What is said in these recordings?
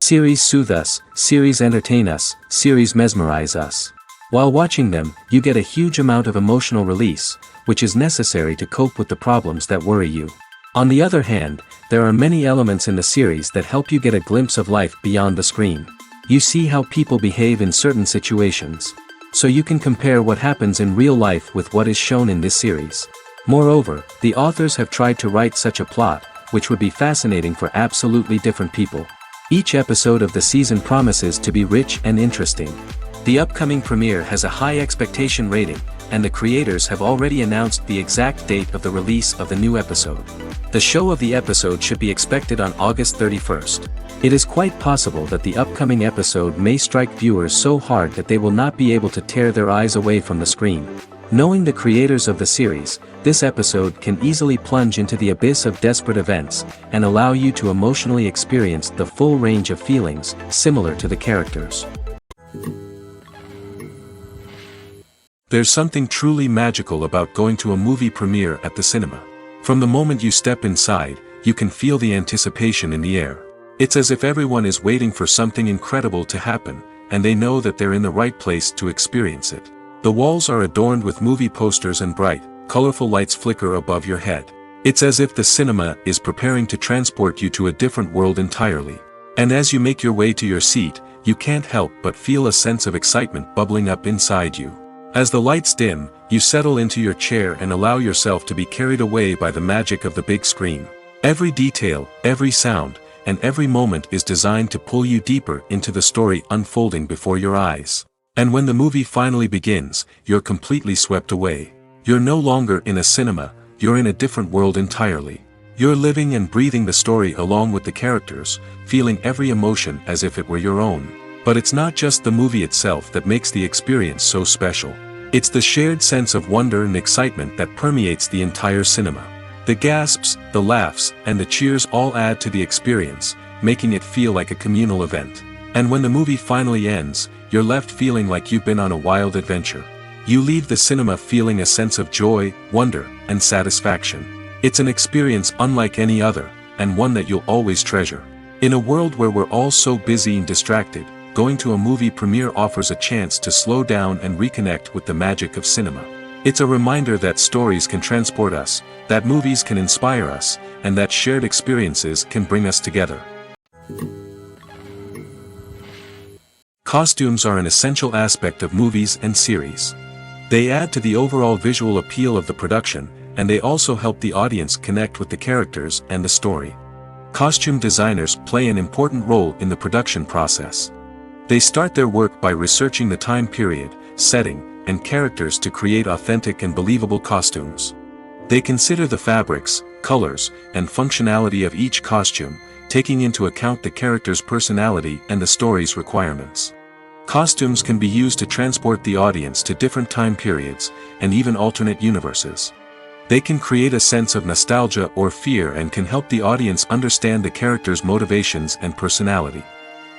Series soothe us, series entertain us, series mesmerize us. While watching them, you get a huge amount of emotional release, which is necessary to cope with the problems that worry you. On the other hand, there are many elements in the series that help you get a glimpse of life beyond the screen. You see how people behave in certain situations. So you can compare what happens in real life with what is shown in this series. Moreover, the authors have tried to write such a plot, which would be fascinating for absolutely different people. Each episode of the season promises to be rich and interesting. The upcoming premiere has a high expectation rating, and the creators have already announced the exact date of the release of the new episode. The show of the episode should be expected on August 31st. It is quite possible that the upcoming episode may strike viewers so hard that they will not be able to tear their eyes away from the screen. Knowing the creators of the series, this episode can easily plunge into the abyss of desperate events, and allow you to emotionally experience the full range of feelings, similar to the characters. There's something truly magical about going to a movie premiere at the cinema. From the moment you step inside, you can feel the anticipation in the air. It's as if everyone is waiting for something incredible to happen, and they know that they're in the right place to experience it. The walls are adorned with movie posters and bright, colorful lights flicker above your head. It's as if the cinema is preparing to transport you to a different world entirely. And as you make your way to your seat, you can't help but feel a sense of excitement bubbling up inside you. As the lights dim, you settle into your chair and allow yourself to be carried away by the magic of the big screen. Every detail, every sound, and every moment is designed to pull you deeper into the story unfolding before your eyes. And when the movie finally begins, you're completely swept away. You're no longer in a cinema, you're in a different world entirely. You're living and breathing the story along with the characters, feeling every emotion as if it were your own. But it's not just the movie itself that makes the experience so special. It's the shared sense of wonder and excitement that permeates the entire cinema. The gasps, the laughs, and the cheers all add to the experience, making it feel like a communal event. And when the movie finally ends, you're left feeling like you've been on a wild adventure. You leave the cinema feeling a sense of joy, wonder, and satisfaction. It's an experience unlike any other, and one that you'll always treasure. In a world where we're all so busy and distracted, going to a movie premiere offers a chance to slow down and reconnect with the magic of cinema. It's a reminder that stories can transport us, that movies can inspire us, and that shared experiences can bring us together. Costumes are an essential aspect of movies and series. They add to the overall visual appeal of the production, and they also help the audience connect with the characters and the story. Costume designers play an important role in the production process. They start their work by researching the time period, setting, and characters to create authentic and believable costumes. They consider the fabrics, colors, and functionality of each costume, taking into account the character's personality and the story's requirements. Costumes can be used to transport the audience to different time periods, and even alternate universes. They can create a sense of nostalgia or fear and can help the audience understand the character's motivations and personality.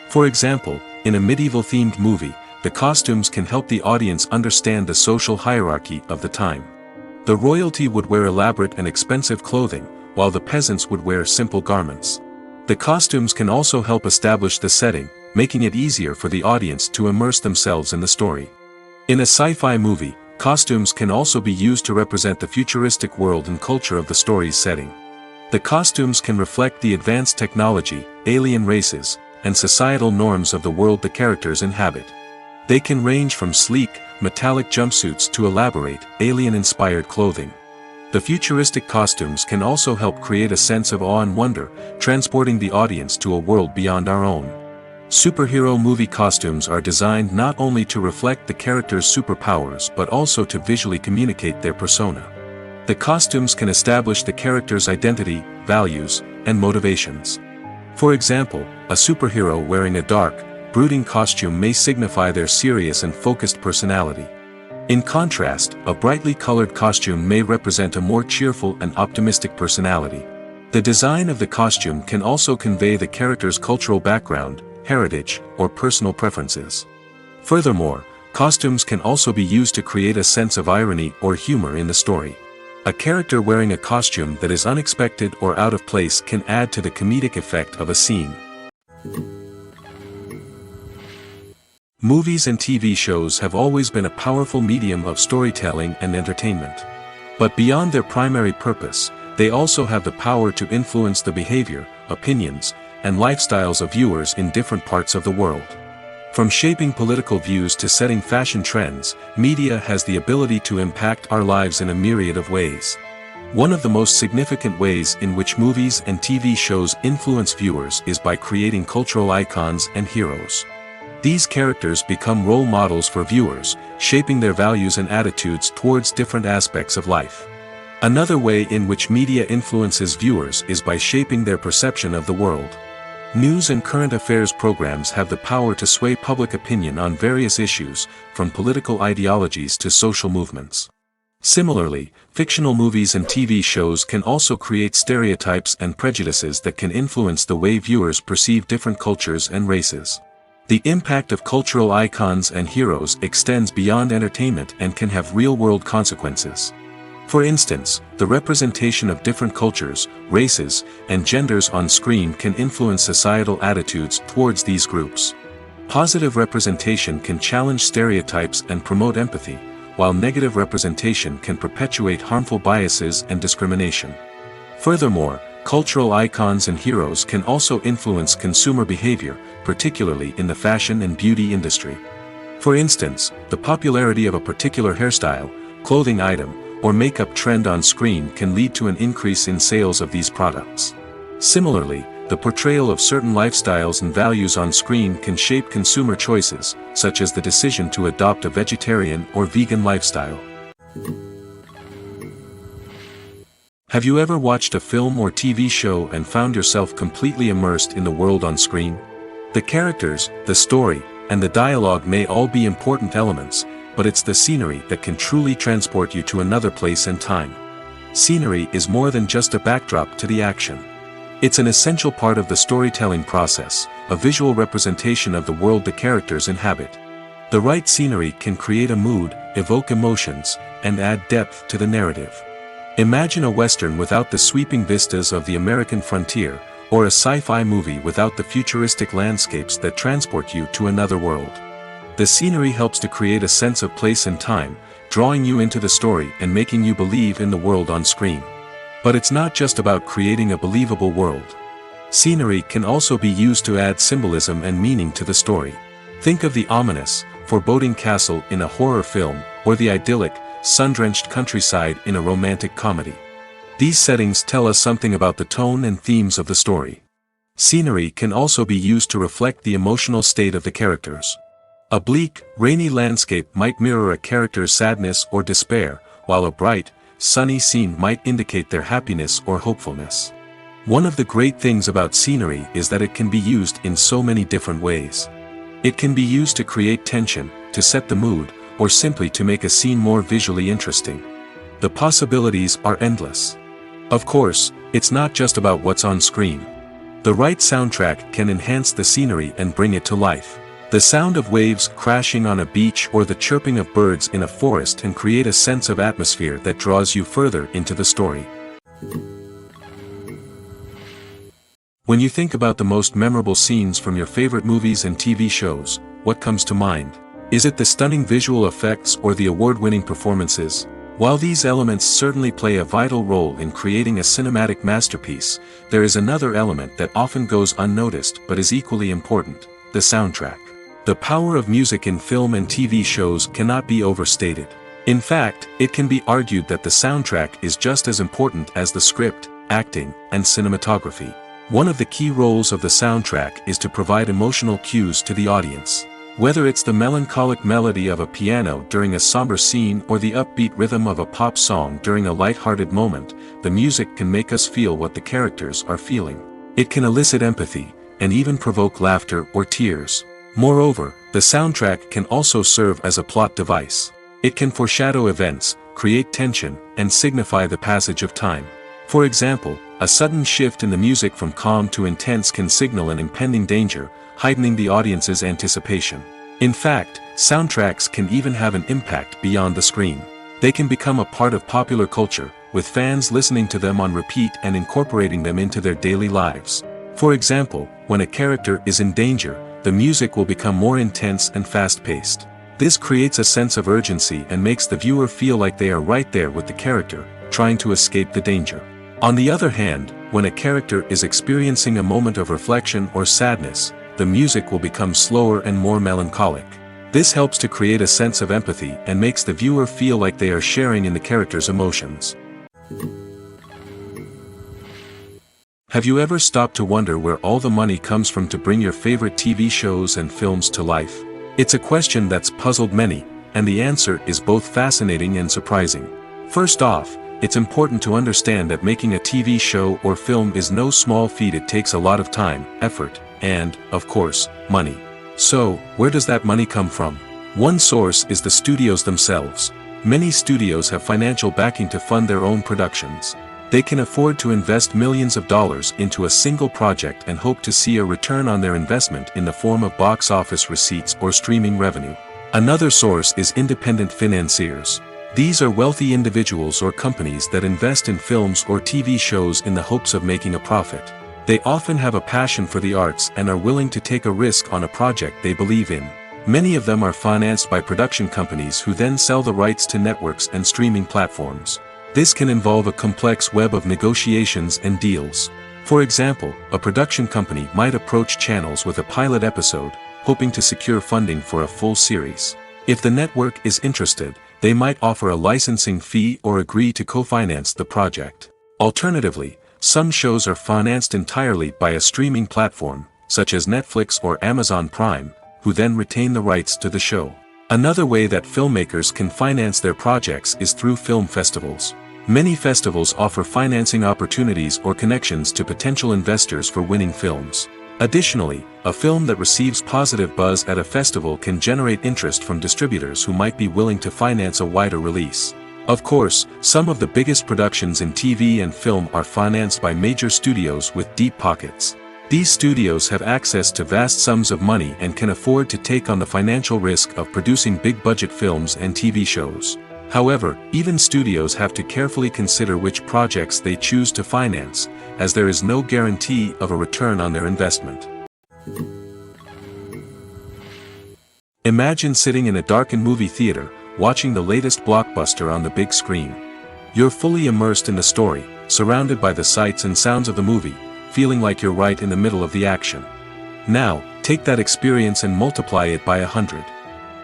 For example, in a medieval-themed movie, the costumes can help the audience understand the social hierarchy of the time. The royalty would wear elaborate and expensive clothing, while the peasants would wear simple garments. The costumes can also help establish the setting, making it easier for the audience to immerse themselves in the story. In a sci-fi movie, costumes can also be used to represent the futuristic world and culture of the story's setting. The costumes can reflect the advanced technology, alien races, and societal norms of the world the characters inhabit. They can range from sleek, metallic jumpsuits to elaborate, alien-inspired clothing. The futuristic costumes can also help create a sense of awe and wonder, transporting the audience to a world beyond our own. Superhero movie costumes are designed not only to reflect the character's superpowers but also to visually communicate their persona. The costumes can establish the character's identity, values, and motivations. For example, a superhero wearing a dark, brooding costume may signify their serious and focused personality. In contrast, a brightly colored costume may represent a more cheerful and optimistic personality. The design of the costume can also convey the character's cultural background, heritage, or personal preferences. Furthermore, costumes can also be used to create a sense of irony or humor in the story. A character wearing a costume that is unexpected or out of place can add to the comedic effect of a scene. Movies and TV shows have always been a powerful medium of storytelling and entertainment. But beyond their primary purpose, they also have the power to influence the behavior, opinions, and lifestyles of viewers in different parts of the world. From shaping political views to setting fashion trends, media has the ability to impact our lives in a myriad of ways. One of the most significant ways in which movies and TV shows influence viewers is by creating cultural icons and heroes. These characters become role models for viewers, shaping their values and attitudes towards different aspects of life. Another way in which media influences viewers is by shaping their perception of the world. News and current affairs programs have the power to sway public opinion on various issues, from political ideologies to social movements. Similarly, fictional movies and TV shows can also create stereotypes and prejudices that can influence the way viewers perceive different cultures and races. The impact of cultural icons and heroes extends beyond entertainment and can have real-world consequences. For instance, the representation of different cultures, races, and genders on screen can influence societal attitudes towards these groups. Positive representation can challenge stereotypes and promote empathy, while negative representation can perpetuate harmful biases and discrimination. Furthermore, cultural icons and heroes can also influence consumer behavior, particularly in the fashion and beauty industry. For instance, the popularity of a particular hairstyle, clothing item, or makeup trend on screen can lead to an increase in sales of these products. Similarly, the portrayal of certain lifestyles and values on screen can shape consumer choices, such as the decision to adopt a vegetarian or vegan lifestyle. Have you ever watched a film or TV show and found yourself completely immersed in the world on screen? The characters, the story, and the dialogue may all be important elements, but it's the scenery that can truly transport you to another place and time. Scenery is more than just a backdrop to the action. It's an essential part of the storytelling process, a visual representation of the world the characters inhabit. The right scenery can create a mood, evoke emotions, and add depth to the narrative. Imagine a Western without the sweeping vistas of the American frontier, or a sci-fi movie without the futuristic landscapes that transport you to another world. The scenery helps to create a sense of place and time, drawing you into the story and making you believe in the world on screen. But it's not just about creating a believable world. Scenery can also be used to add symbolism and meaning to the story. Think of the ominous, foreboding castle in a horror film, or the idyllic, sun-drenched countryside in a romantic comedy. These settings tell us something about the tone and themes of the story. Scenery can also be used to reflect the emotional state of the characters. A bleak, rainy landscape might mirror a character's sadness or despair, while a bright, sunny scene might indicate their happiness or hopefulness. One of the great things about scenery is that it can be used in so many different ways. It can be used to create tension, to set the mood, or simply to make a scene more visually interesting. The possibilities are endless. Of course, it's not just about what's on screen. The right soundtrack can enhance the scenery and bring it to life. The sound of waves crashing on a beach or the chirping of birds in a forest can create a sense of atmosphere that draws you further into the story. When you think about the most memorable scenes from your favorite movies and TV shows, what comes to mind? Is it the stunning visual effects or the award-winning performances? While these elements certainly play a vital role in creating a cinematic masterpiece, there is another element that often goes unnoticed but is equally important: the soundtrack. The power of music in film and TV shows cannot be overstated. In fact, it can be argued that the soundtrack is just as important as the script, acting, and cinematography. One of the key roles of the soundtrack is to provide emotional cues to the audience. Whether it's the melancholic melody of a piano during a somber scene or the upbeat rhythm of a pop song during a light-hearted moment, the music can make us feel what the characters are feeling. It can elicit empathy, and even provoke laughter or tears. Moreover, the soundtrack can also serve as a plot device. It can foreshadow events, create tension, and signify the passage of time. For example, a sudden shift in the music from calm to intense can signal an impending danger, heightening the audience's anticipation. In fact, soundtracks can even have an impact beyond the screen. They can become a part of popular culture, with fans listening to them on repeat and incorporating them into their daily lives. For example, when a character is in danger, the music will become more intense and fast-paced. This creates a sense of urgency and makes the viewer feel like they are right there with the character, trying to escape the danger. On the other hand, when a character is experiencing a moment of reflection or sadness, the music will become slower and more melancholic. This helps to create a sense of empathy and makes the viewer feel like they are sharing in the character's emotions. Have you ever stopped to wonder where all the money comes from to bring your favorite TV shows and films to life? It's a question that's puzzled many, and the answer is both fascinating and surprising. First off, it's important to understand that making a TV show or film is no small feat. It takes a lot of time, effort, and, of course, money. So, where does that money come from? One source is the studios themselves. Many studios have financial backing to fund their own productions. They can afford to invest millions of dollars into a single project and hope to see a return on their investment in the form of box office receipts or streaming revenue. Another source is independent financiers. These are wealthy individuals or companies that invest in films or TV shows in the hopes of making a profit. They often have a passion for the arts and are willing to take a risk on a project they believe in. Many of them are financed by production companies who then sell the rights to networks and streaming platforms. This can involve a complex web of negotiations and deals. For example, a production company might approach channels with a pilot episode, hoping to secure funding for a full series. If the network is interested, they might offer a licensing fee or agree to co-finance the project. Alternatively, some shows are financed entirely by a streaming platform, such as Netflix or Amazon Prime, who then retain the rights to the show. Another way that filmmakers can finance their projects is through film festivals. Many festivals offer financing opportunities or connections to potential investors for winning films. Additionally, a film that receives positive buzz at a festival can generate interest from distributors who might be willing to finance a wider release. Of course, some of the biggest productions in TV and film are financed by major studios with deep pockets. These studios have access to vast sums of money and can afford to take on the financial risk of producing big-budget films and TV shows. However, even studios have to carefully consider which projects they choose to finance, as there is no guarantee of a return on their investment. Imagine sitting in a darkened movie theater, watching the latest blockbuster on the big screen. You're fully immersed in the story, surrounded by the sights and sounds of the movie, feeling like you're right in the middle of the action. Now, take that experience and multiply it by 100.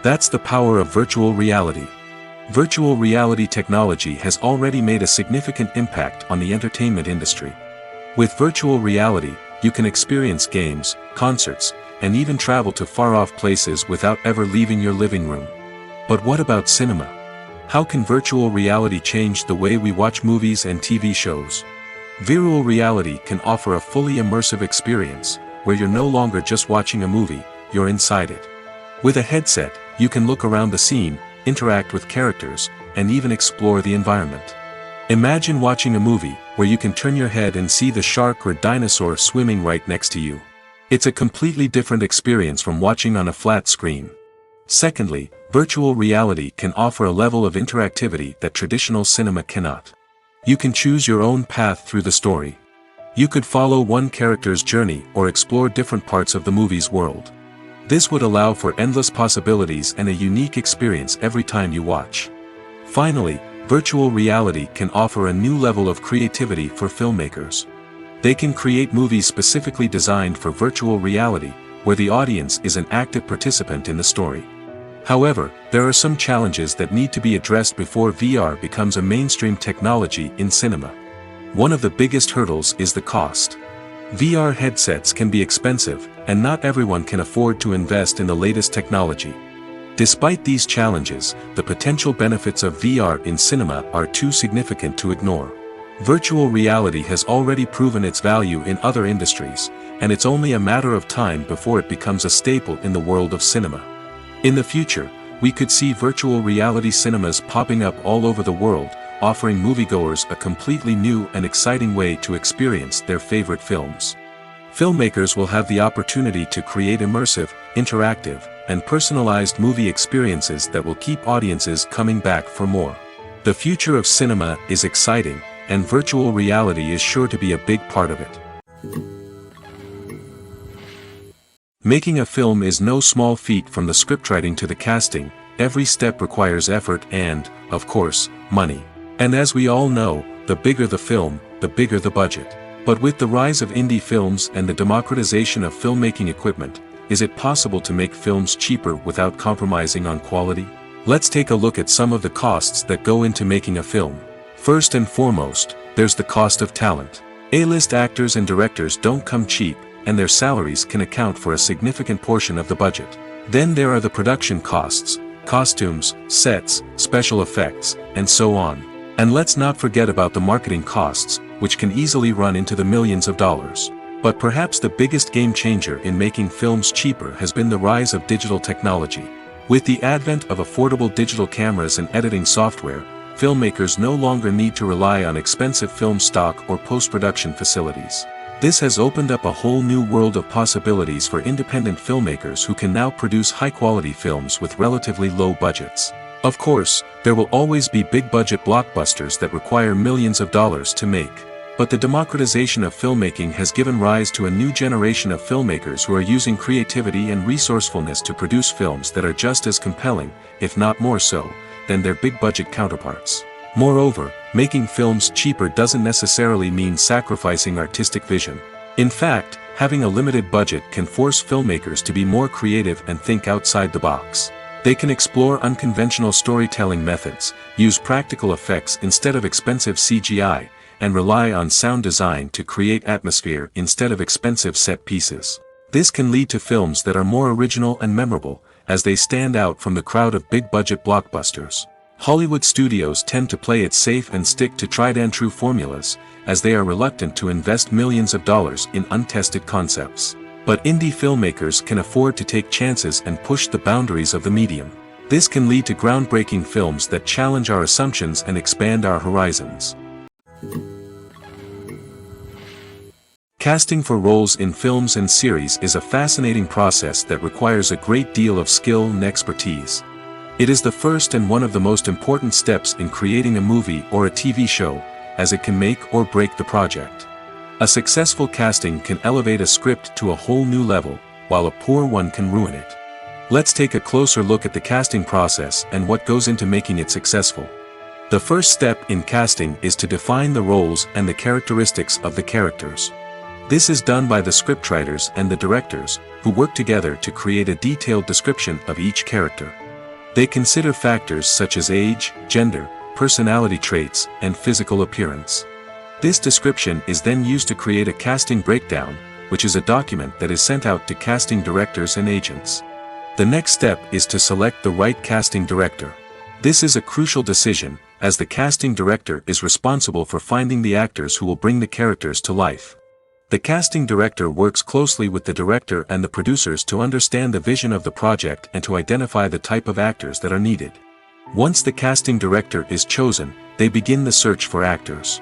That's the power of virtual reality. Virtual reality technology has already made a significant impact on the entertainment industry. With virtual reality, you can experience games, concerts, and even travel to far-off places without ever leaving your living room. But what about cinema? How can virtual reality change the way we watch movies and TV shows? Virtual reality can offer a fully immersive experience, where you're no longer just watching a movie, you're inside it. With a headset, you can look around the scene, interact with characters, and even explore the environment. Imagine watching a movie, where you can turn your head and see the shark or dinosaur swimming right next to you. It's a completely different experience from watching on a flat screen. Secondly, virtual reality can offer a level of interactivity that traditional cinema cannot. You can choose your own path through the story. You could follow one character's journey or explore different parts of the movie's world. This would allow for endless possibilities and a unique experience every time you watch. Finally, virtual reality can offer a new level of creativity for filmmakers. They can create movies specifically designed for virtual reality, where the audience is an active participant in the story. However, there are some challenges that need to be addressed before VR becomes a mainstream technology in cinema. One of the biggest hurdles is the cost. VR headsets can be expensive, and not everyone can afford to invest in the latest technology. Despite these challenges, the potential benefits of VR in cinema are too significant to ignore. Virtual reality has already proven its value in other industries, and it's only a matter of time before it becomes a staple in the world of cinema. In the future, we could see virtual reality cinemas popping up all over the world, offering moviegoers a completely new and exciting way to experience their favorite films. Filmmakers will have the opportunity to create immersive, interactive, and personalized movie experiences that will keep audiences coming back for more. The future of cinema is exciting, and virtual reality is sure to be a big part of it. Making a film is no small feat. From the scriptwriting to the casting, every step requires effort and, of course, money. And as we all know, the bigger the film, the bigger the budget. But with the rise of indie films and the democratization of filmmaking equipment, is it possible to make films cheaper without compromising on quality? Let's take a look at some of the costs that go into making a film. First and foremost, there's the cost of talent. A-list actors and directors don't come cheap, and their salaries can account for a significant portion of the budget. Then there are the production costs, costumes, sets, special effects, and so on. And let's not forget about the marketing costs, which can easily run into the millions of dollars. But perhaps the biggest game changer in making films cheaper has been the rise of digital technology. With the advent of affordable digital cameras and editing software, filmmakers no longer need to rely on expensive film stock or post-production facilities. This has opened up a whole new world of possibilities for independent filmmakers who can now produce high-quality films with relatively low budgets. Of course, there will always be big-budget blockbusters that require millions of dollars to make. But the democratization of filmmaking has given rise to a new generation of filmmakers who are using creativity and resourcefulness to produce films that are just as compelling, if not more so, than their big-budget counterparts. Moreover, making films cheaper doesn't necessarily mean sacrificing artistic vision. In fact, having a limited budget can force filmmakers to be more creative and think outside the box. They can explore unconventional storytelling methods, use practical effects instead of expensive CGI, and rely on sound design to create atmosphere instead of expensive set pieces. This can lead to films that are more original and memorable, as they stand out from the crowd of big-budget blockbusters. Hollywood studios tend to play it safe and stick to tried-and-true formulas, as they are reluctant to invest millions of dollars in untested concepts. But indie filmmakers can afford to take chances and push the boundaries of the medium. This can lead to groundbreaking films that challenge our assumptions and expand our horizons. Casting for roles in films and series is a fascinating process that requires a great deal of skill and expertise. It is the first and one of the most important steps in creating a movie or a TV show, as it can make or break the project. A successful casting can elevate a script to a whole new level, while a poor one can ruin it. Let's take a closer look at the casting process and what goes into making it successful. The first step in casting is to define the roles and the characteristics of the characters. This is done by the scriptwriters and the directors, who work together to create a detailed description of each character. They consider factors such as age, gender, personality traits, and physical appearance. This description is then used to create a casting breakdown, which is a document that is sent out to casting directors and agents. The next step is to select the right casting director. This is a crucial decision, as the casting director is responsible for finding the actors who will bring the characters to life. The casting director works closely with the director and the producers to understand the vision of the project and to identify the type of actors that are needed. Once the casting director is chosen, they begin the search for actors.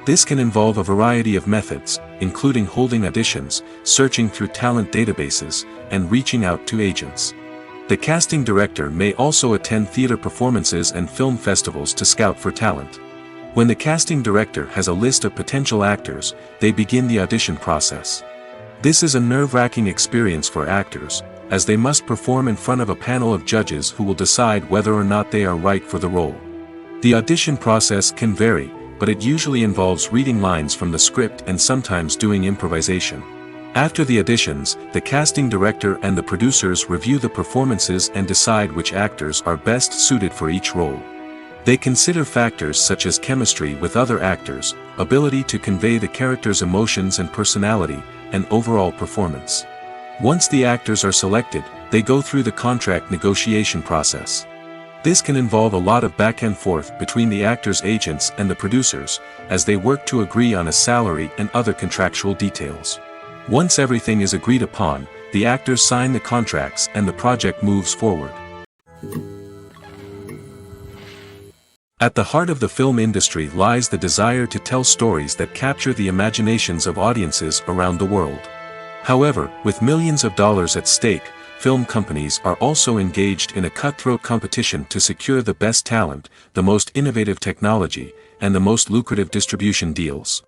This can involve a variety of methods, including holding auditions, searching through talent databases, and reaching out to agents. The casting director may also attend theater performances and film festivals to scout for talent. When the casting director has a list of potential actors, they begin the audition process. This is a nerve-wracking experience for actors, as they must perform in front of a panel of judges who will decide whether or not they are right for the role. The audition process can vary, but it usually involves reading lines from the script and sometimes doing improvisation. After the auditions, the casting director and the producers review the performances and decide which actors are best suited for each role. They consider factors such as chemistry with other actors, ability to convey the character's emotions and personality, and overall performance. Once the actors are selected, they go through the contract negotiation process. This can involve a lot of back and forth between the actors' agents and the producers, as they work to agree on a salary and other contractual details. Once everything is agreed upon, the actors sign the contracts and the project moves forward. At the heart of the film industry lies the desire to tell stories that capture the imaginations of audiences around the world. However, with millions of dollars at stake, film companies are also engaged in a cutthroat competition to secure the best talent, the most innovative technology, and the most lucrative distribution deals.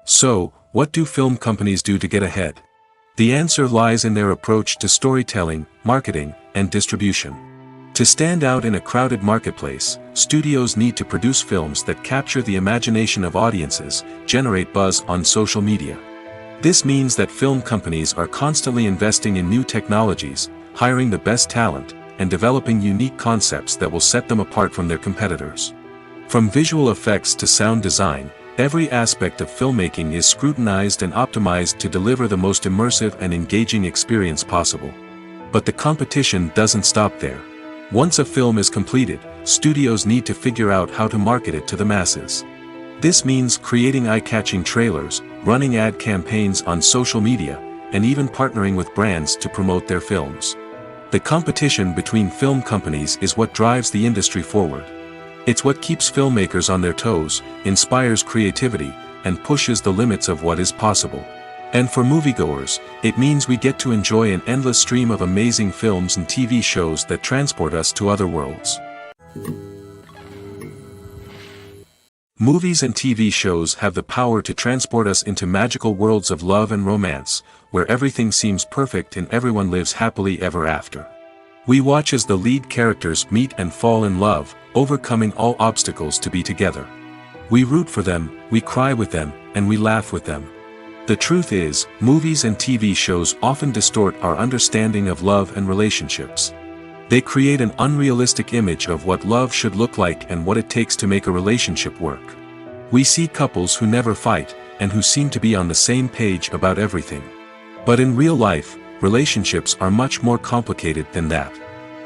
So, what do film companies do to get ahead? The answer lies in their approach to storytelling, marketing, and distribution. To stand out in a crowded marketplace, studios need to produce films that capture the imagination of audiences, generate buzz on social media. This means that film companies are constantly investing in new technologies, hiring the best talent, and developing unique concepts that will set them apart from their competitors. From visual effects to sound design, every aspect of filmmaking is scrutinized and optimized to deliver the most immersive and engaging experience possible. But the competition doesn't stop there. Once a film is completed, studios need to figure out how to market it to the masses. This means creating eye-catching trailers, running ad campaigns on social media, and even partnering with brands to promote their films. The competition between film companies is what drives the industry forward. It's what keeps filmmakers on their toes, inspires creativity, and pushes the limits of what is possible. And for moviegoers, it means we get to enjoy an endless stream of amazing films and TV shows that transport us to other worlds. Movies and TV shows have the power to transport us into magical worlds of love and romance, where everything seems perfect and everyone lives happily ever after. We watch as the lead characters meet and fall in love, overcoming all obstacles to be together. We root for them, we cry with them, and we laugh with them. The truth is, movies and TV shows often distort our understanding of love and relationships. They create an unrealistic image of what love should look like and what it takes to make a relationship work. We see couples who never fight, and who seem to be on the same page about everything. But in real life, relationships are much more complicated than that.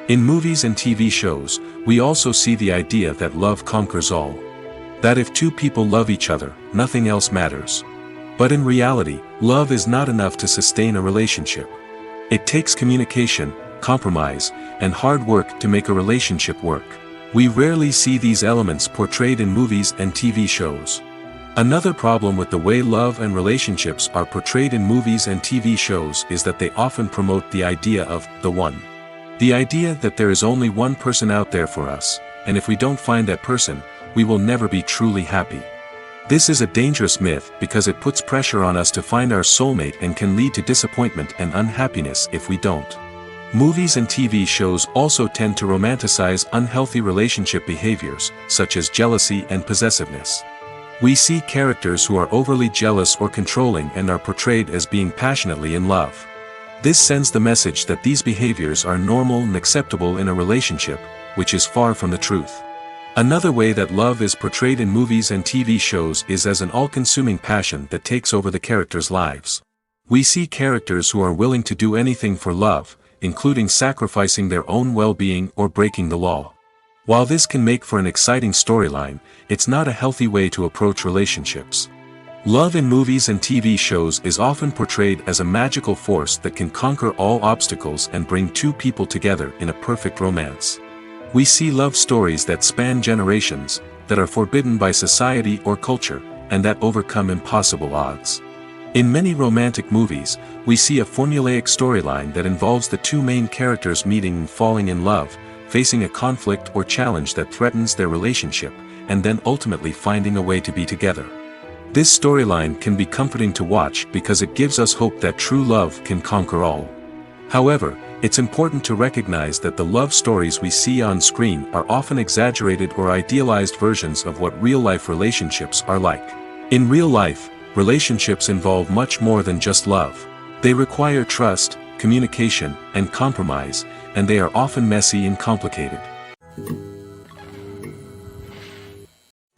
In movies and TV shows, we also see the idea that love conquers all. That if two people love each other, nothing else matters. But in reality, love is not enough to sustain a relationship. It takes communication, compromise, and hard work to make a relationship work. We rarely see these elements portrayed in movies and TV shows. Another problem with the way love and relationships are portrayed in movies and TV shows is that they often promote the idea of the one. The idea that there is only one person out there for us, and if we don't find that person, we will never be truly happy. This is a dangerous myth because it puts pressure on us to find our soulmate and can lead to disappointment and unhappiness if we don't. Movies and TV shows also tend to romanticize unhealthy relationship behaviors, such as jealousy and possessiveness. We see characters who are overly jealous or controlling and are portrayed as being passionately in love. This sends the message that these behaviors are normal and acceptable in a relationship, which is far from the truth. Another way that love is portrayed in movies and TV shows is as an all-consuming passion that takes over the characters' lives. We see characters who are willing to do anything for love, including sacrificing their own well-being or breaking the law. While this can make for an exciting storyline, it's not a healthy way to approach relationships. Love in movies and TV shows is often portrayed as a magical force that can conquer all obstacles and bring two people together in a perfect romance. We see love stories that span generations, that are forbidden by society or culture, and that overcome impossible odds. In many romantic movies, we see a formulaic storyline that involves the two main characters meeting and falling in love, facing a conflict or challenge that threatens their relationship, and then ultimately finding a way to be together. This storyline can be comforting to watch because it gives us hope that true love can conquer all. However, it's important to recognize that the love stories we see on screen are often exaggerated or idealized versions of what real-life relationships are like. In real life, relationships involve much more than just love. They require trust, communication, and compromise, and they are often messy and complicated.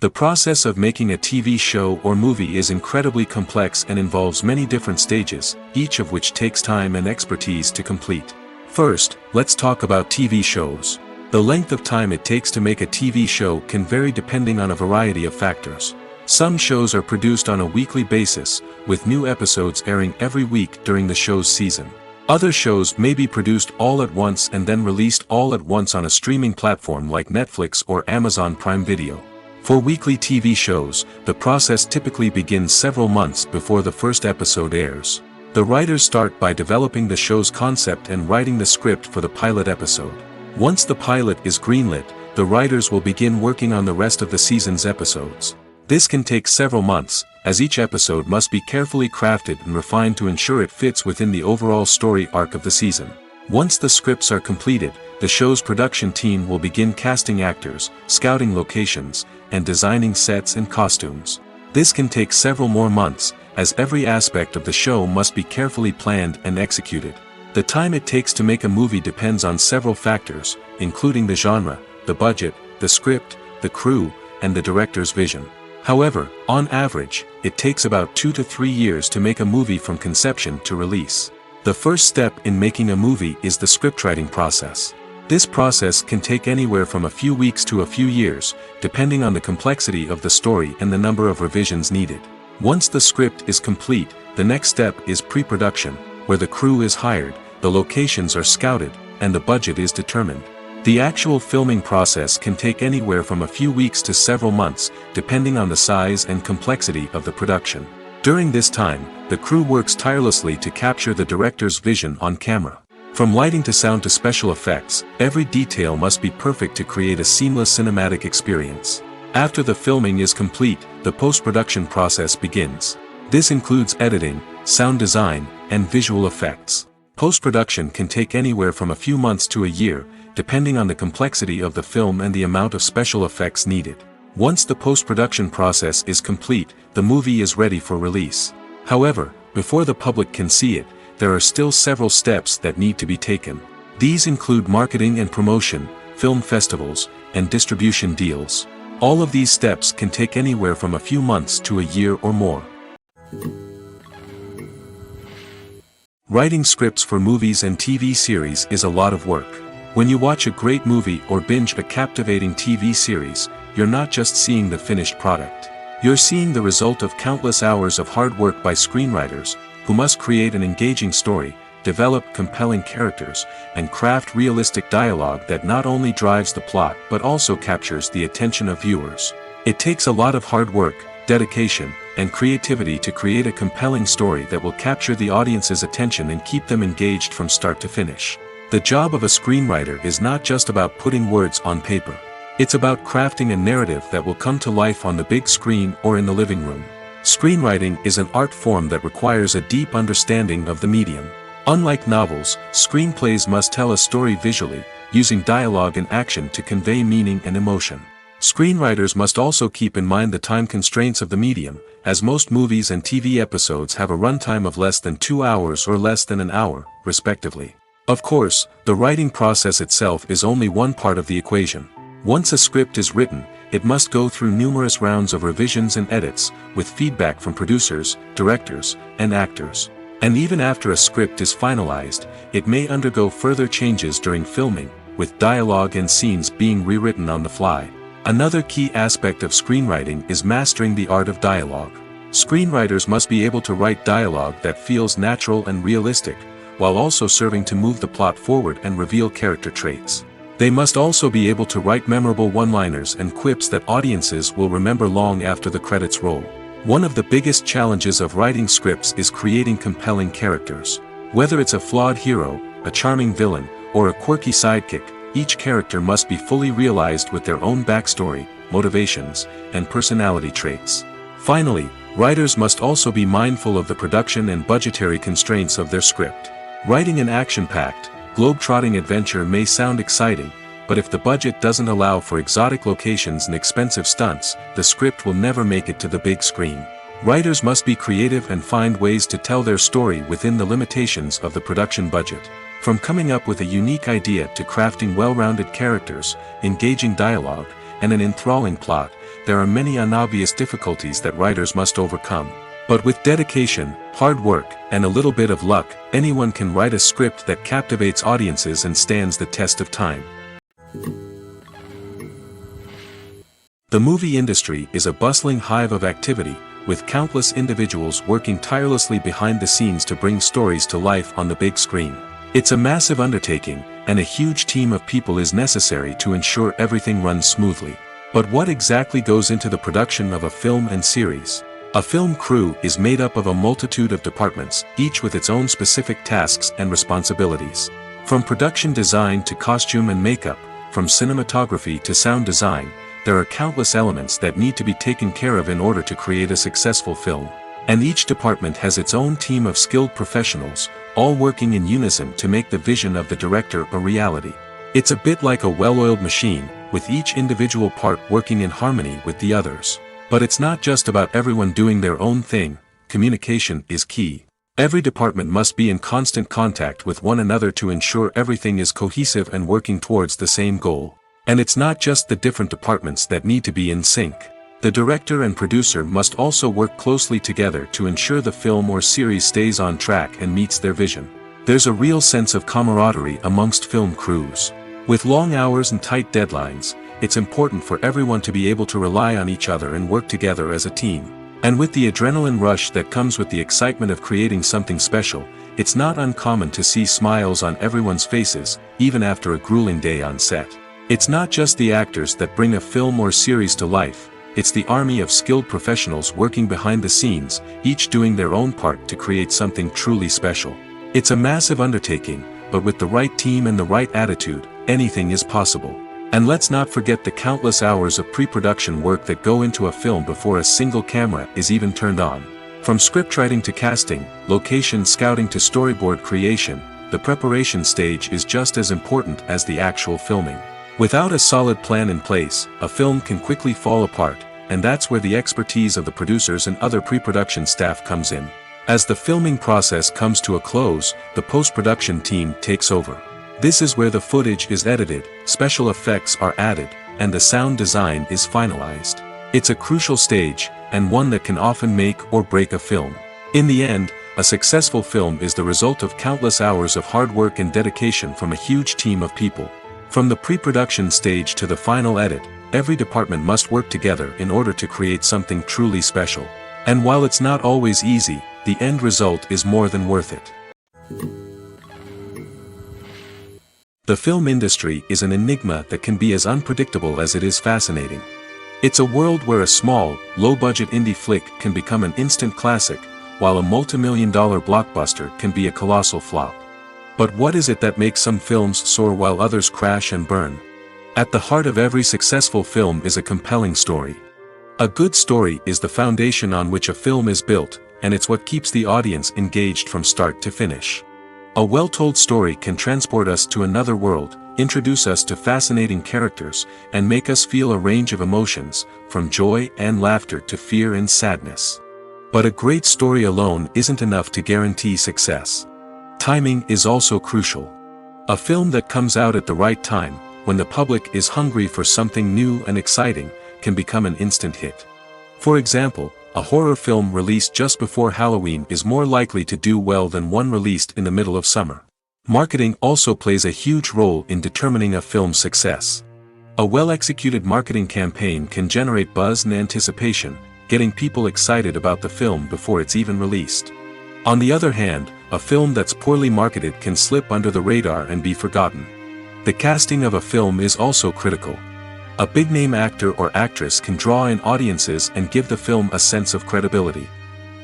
The process of making a TV show or movie is incredibly complex and involves many different stages, each of which takes time and expertise to complete. First, let's talk about TV shows. The length of time it takes to make a TV show can vary depending on a variety of factors. Some shows are produced on a weekly basis, with new episodes airing every week during the show's season. Other shows may be produced all at once and then released all at once on a streaming platform like Netflix or Amazon Prime Video. For weekly TV shows, the process typically begins several months before the first episode airs. The writers start by developing the show's concept and writing the script for the pilot episode. Once the pilot is greenlit, the writers will begin working on the rest of the season's episodes. This can take several months, as each episode must be carefully crafted and refined to ensure it fits within the overall story arc of the season. Once the scripts are completed, the show's production team will begin casting actors, scouting locations, and designing sets and costumes. This can take several more months, as every aspect of the show must be carefully planned and executed. The time it takes to make a movie depends on several factors, including the genre, the budget, the script, the crew, and the director's vision. However, on average, it takes about 2 to 3 years to make a movie from conception to release. The first step in making a movie is the scriptwriting process. This process can take anywhere from a few weeks to a few years, depending on the complexity of the story and the number of revisions needed. Once the script is complete, the next step is pre-production, where the crew is hired, the locations are scouted, and the budget is determined. The actual filming process can take anywhere from a few weeks to several months, depending on the size and complexity of the production. During this time, the crew works tirelessly to capture the director's vision on camera. From lighting to sound to special effects, every detail must be perfect to create a seamless cinematic experience. After the filming is complete, the post-production process begins. This includes editing, sound design, and visual effects. Post-production can take anywhere from a few months to a year, depending on the complexity of the film and the amount of special effects needed. Once the post-production process is complete, the movie is ready for release. However, before the public can see it, there are still several steps that need to be taken. These include marketing and promotion, film festivals, and distribution deals. All of these steps can take anywhere from a few months to a year or more. Writing scripts for movies and TV series is a lot of work. When you watch a great movie or binge a captivating TV series, you're not just seeing the finished product. You're seeing the result of countless hours of hard work by screenwriters, who must create an engaging story, develop compelling characters, and craft realistic dialogue that not only drives the plot but also captures the attention of viewers. It takes a lot of hard work, dedication, and creativity to create a compelling story that will capture the audience's attention and keep them engaged from start to finish. The job of a screenwriter is not just about putting words on paper. It's about crafting a narrative that will come to life on the big screen or in the living room. Screenwriting is an art form that requires a deep understanding of the medium. Unlike novels, screenplays must tell a story visually, using dialogue and action to convey meaning and emotion. Screenwriters must also keep in mind the time constraints of the medium, as most movies and TV episodes have a runtime of less than 2 hours or less than an hour, respectively. Of course, the writing process itself is only one part of the equation. Once a script is written, it must go through numerous rounds of revisions and edits, with feedback from producers, directors, and actors. And even after a script is finalized, it may undergo further changes during filming, with dialogue and scenes being rewritten on the fly. Another key aspect of screenwriting is mastering the art of dialogue. Screenwriters must be able to write dialogue that feels natural and realistic, while also serving to move the plot forward and reveal character traits. They must also be able to write memorable one-liners and quips that audiences will remember long after the credits roll. One of the biggest challenges of writing scripts is creating compelling characters. Whether it's a flawed hero, a charming villain, or a quirky sidekick, each character must be fully realized with their own backstory, motivations, and personality traits. Finally, writers must also be mindful of the production and budgetary constraints of their script. Writing an action-packed, globe-trotting adventure may sound exciting, but if the budget doesn't allow for exotic locations and expensive stunts, the script will never make it to the big screen. Writers must be creative and find ways to tell their story within the limitations of the production budget. From coming up with a unique idea to crafting well-rounded characters, engaging dialogue, and an enthralling plot, there are many unobvious difficulties that writers must overcome. But with dedication, hard work, and a little bit of luck, anyone can write a script that captivates audiences and stands the test of time. The movie industry is a bustling hive of activity, with countless individuals working tirelessly behind the scenes to bring stories to life on the big screen. It's a massive undertaking, and a huge team of people is necessary to ensure everything runs smoothly. But what exactly goes into the production of a film and series? A film crew is made up of a multitude of departments, each with its own specific tasks and responsibilities. From production design to costume and makeup, from cinematography to sound design, there are countless elements that need to be taken care of in order to create a successful film. And each department has its own team of skilled professionals, all working in unison to make the vision of the director a reality. It's a bit like a well-oiled machine, with each individual part working in harmony with the others. But it's not just about everyone doing their own thing. Communication is key. Every department must be in constant contact with one another to ensure everything is cohesive and working towards the same goal. And it's not just the different departments that need to be in sync. The director and producer must also work closely together to ensure the film or series stays on track and meets their vision. There's a real sense of camaraderie amongst film crews. With long hours and tight deadlines, it's important for everyone to be able to rely on each other and work together as a team. And with the adrenaline rush that comes with the excitement of creating something special, it's not uncommon to see smiles on everyone's faces, even after a grueling day on set. It's not just the actors that bring a film or series to life, it's the army of skilled professionals working behind the scenes, each doing their own part to create something truly special. It's a massive undertaking, but with the right team and the right attitude, anything is possible. And let's not forget the countless hours of pre-production work that go into a film before a single camera is even turned on. From scriptwriting to casting, location scouting to storyboard creation, the preparation stage is just as important as the actual filming. Without a solid plan in place, a film can quickly fall apart, and that's where the expertise of the producers and other pre-production staff comes in. As the filming process comes to a close, the post-production team takes over. This is where the footage is edited, special effects are added, and the sound design is finalized. It's a crucial stage, and one that can often make or break a film. In the end, a successful film is the result of countless hours of hard work and dedication from a huge team of people. From the pre-production stage to the final edit, every department must work together in order to create something truly special. And while it's not always easy, the end result is more than worth it. The film industry is an enigma that can be as unpredictable as it is fascinating. It's a world where a small, low-budget indie flick can become an instant classic, while a multi-million-dollar blockbuster can be a colossal flop. But what is it that makes some films soar while others crash and burn? At the heart of every successful film is a compelling story. A good story is the foundation on which a film is built, and it's what keeps the audience engaged from start to finish. A well-told story can transport us to another world, introduce us to fascinating characters, and make us feel a range of emotions, from joy and laughter to fear and sadness. But a great story alone isn't enough to guarantee success. Timing is also crucial. A film that comes out at the right time, when the public is hungry for something new and exciting, can become an instant hit. For example, a horror film released just before Halloween is more likely to do well than one released in the middle of summer. Marketing also plays a huge role in determining a film's success. A well-executed marketing campaign can generate buzz and anticipation, getting people excited about the film before it's even released. On the other hand, a film that's poorly marketed can slip under the radar and be forgotten. The casting of a film is also critical. A big-name actor or actress can draw in audiences and give the film a sense of credibility.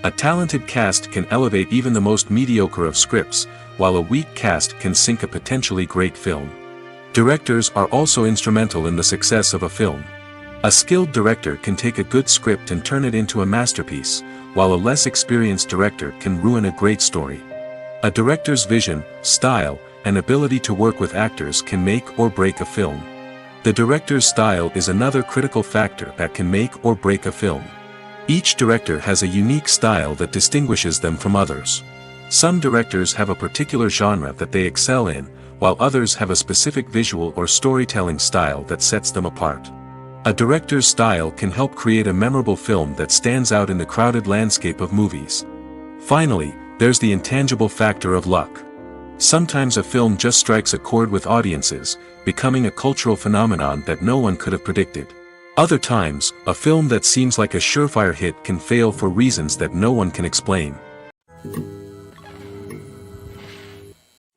A talented cast can elevate even the most mediocre of scripts, while a weak cast can sink a potentially great film. Directors are also instrumental in the success of a film. A skilled director can take a good script and turn it into a masterpiece, while a less experienced director can ruin a great story. A director's vision, style, and ability to work with actors can make or break a film. The director's style is another critical factor that can make or break a film. Each director has a unique style that distinguishes them from others. Some directors have a particular genre that they excel in, while others have a specific visual or storytelling style that sets them apart. A director's style can help create a memorable film that stands out in the crowded landscape of movies. Finally, there's the intangible factor of luck. Sometimes a film just strikes a chord with audiences, becoming a cultural phenomenon that no one could have predicted. Other times, a film that seems like a surefire hit can fail for reasons that no one can explain.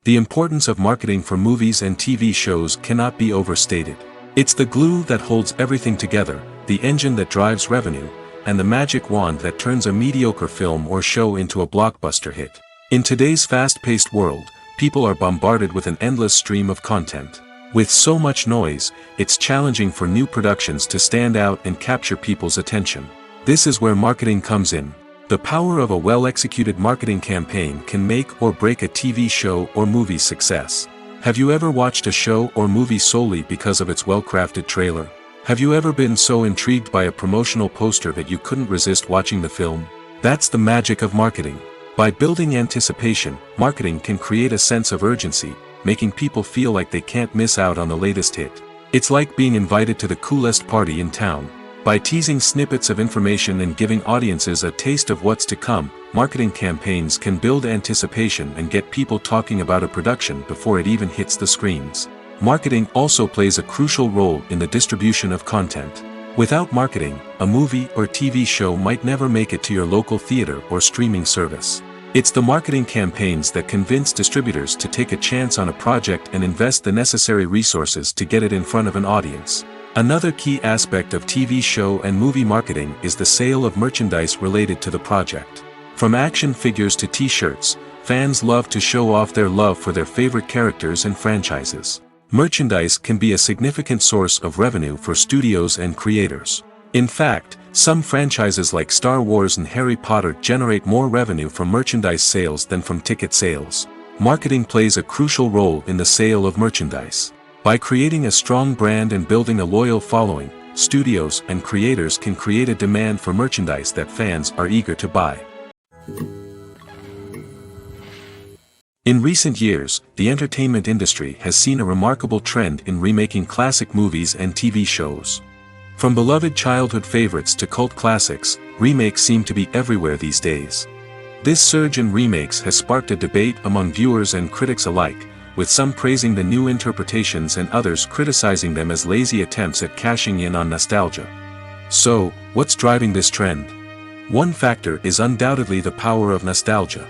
The importance of marketing for movies and TV shows cannot be overstated. It's the glue that holds everything together, the engine that drives revenue, and the magic wand that turns a mediocre film or show into a blockbuster hit. In today's fast-paced world, people are bombarded with an endless stream of content. With so much noise, it's challenging for new productions to stand out and capture people's attention. This is where marketing comes in. The power of a well-executed marketing campaign can make or break a TV show or movie's success. Have you ever watched a show or movie solely because of its well-crafted trailer? Have you ever been so intrigued by a promotional poster that you couldn't resist watching the film? That's the magic of marketing. By building anticipation, marketing can create a sense of urgency, making people feel like they can't miss out on the latest hit. It's like being invited to the coolest party in town. By teasing snippets of information and giving audiences a taste of what's to come, marketing campaigns can build anticipation and get people talking about a production before it even hits the screens. Marketing also plays a crucial role in the distribution of content. Without marketing, a movie or TV show might never make it to your local theater or streaming service. It's the marketing campaigns that convince distributors to take a chance on a project and invest the necessary resources to get it in front of an audience. Another key aspect of TV show and movie marketing is the sale of merchandise related to the project. From action figures to t-shirts, fans love to show off their love for their favorite characters and franchises. Merchandise can be a significant source of revenue for studios and creators. In fact, some franchises like Star Wars and Harry Potter generate more revenue from merchandise sales than from ticket sales. Marketing plays a crucial role in the sale of merchandise. By creating a strong brand and building a loyal following, studios and creators can create a demand for merchandise that fans are eager to buy. In recent years, the entertainment industry has seen a remarkable trend in remaking classic movies and TV shows. From beloved childhood favorites to cult classics, remakes seem to be everywhere these days. This surge in remakes has sparked a debate among viewers and critics alike, with some praising the new interpretations and others criticizing them as lazy attempts at cashing in on nostalgia. So, what's driving this trend? One factor is undoubtedly the power of nostalgia.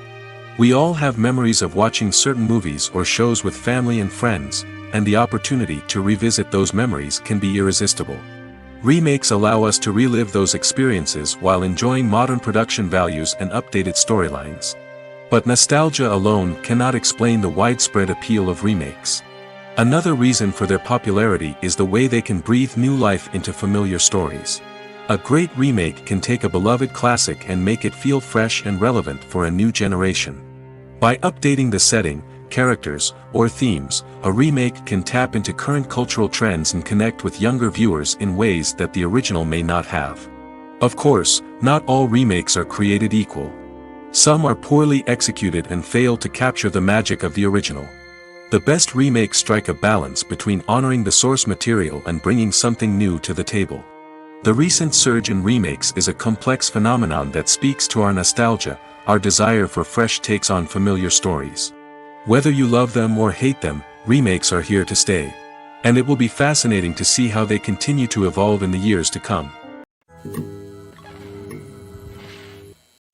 We all have memories of watching certain movies or shows with family and friends, and the opportunity to revisit those memories can be irresistible. Remakes allow us to relive those experiences while enjoying modern production values and updated storylines. But nostalgia alone cannot explain the widespread appeal of remakes. Another reason for their popularity is the way they can breathe new life into familiar stories. A great remake can take a beloved classic and make it feel fresh and relevant for a new generation. By updating the setting, characters, or themes, a remake can tap into current cultural trends and connect with younger viewers in ways that the original may not have. Of course, not all remakes are created equal. Some are poorly executed and fail to capture the magic of the original. The best remakes strike a balance between honoring the source material and bringing something new to the table. The recent surge in remakes is a complex phenomenon that speaks to our nostalgia, our desire for fresh takes on familiar stories. Whether you love them or hate them, remakes are here to stay. And it will be fascinating to see how they continue to evolve in the years to come.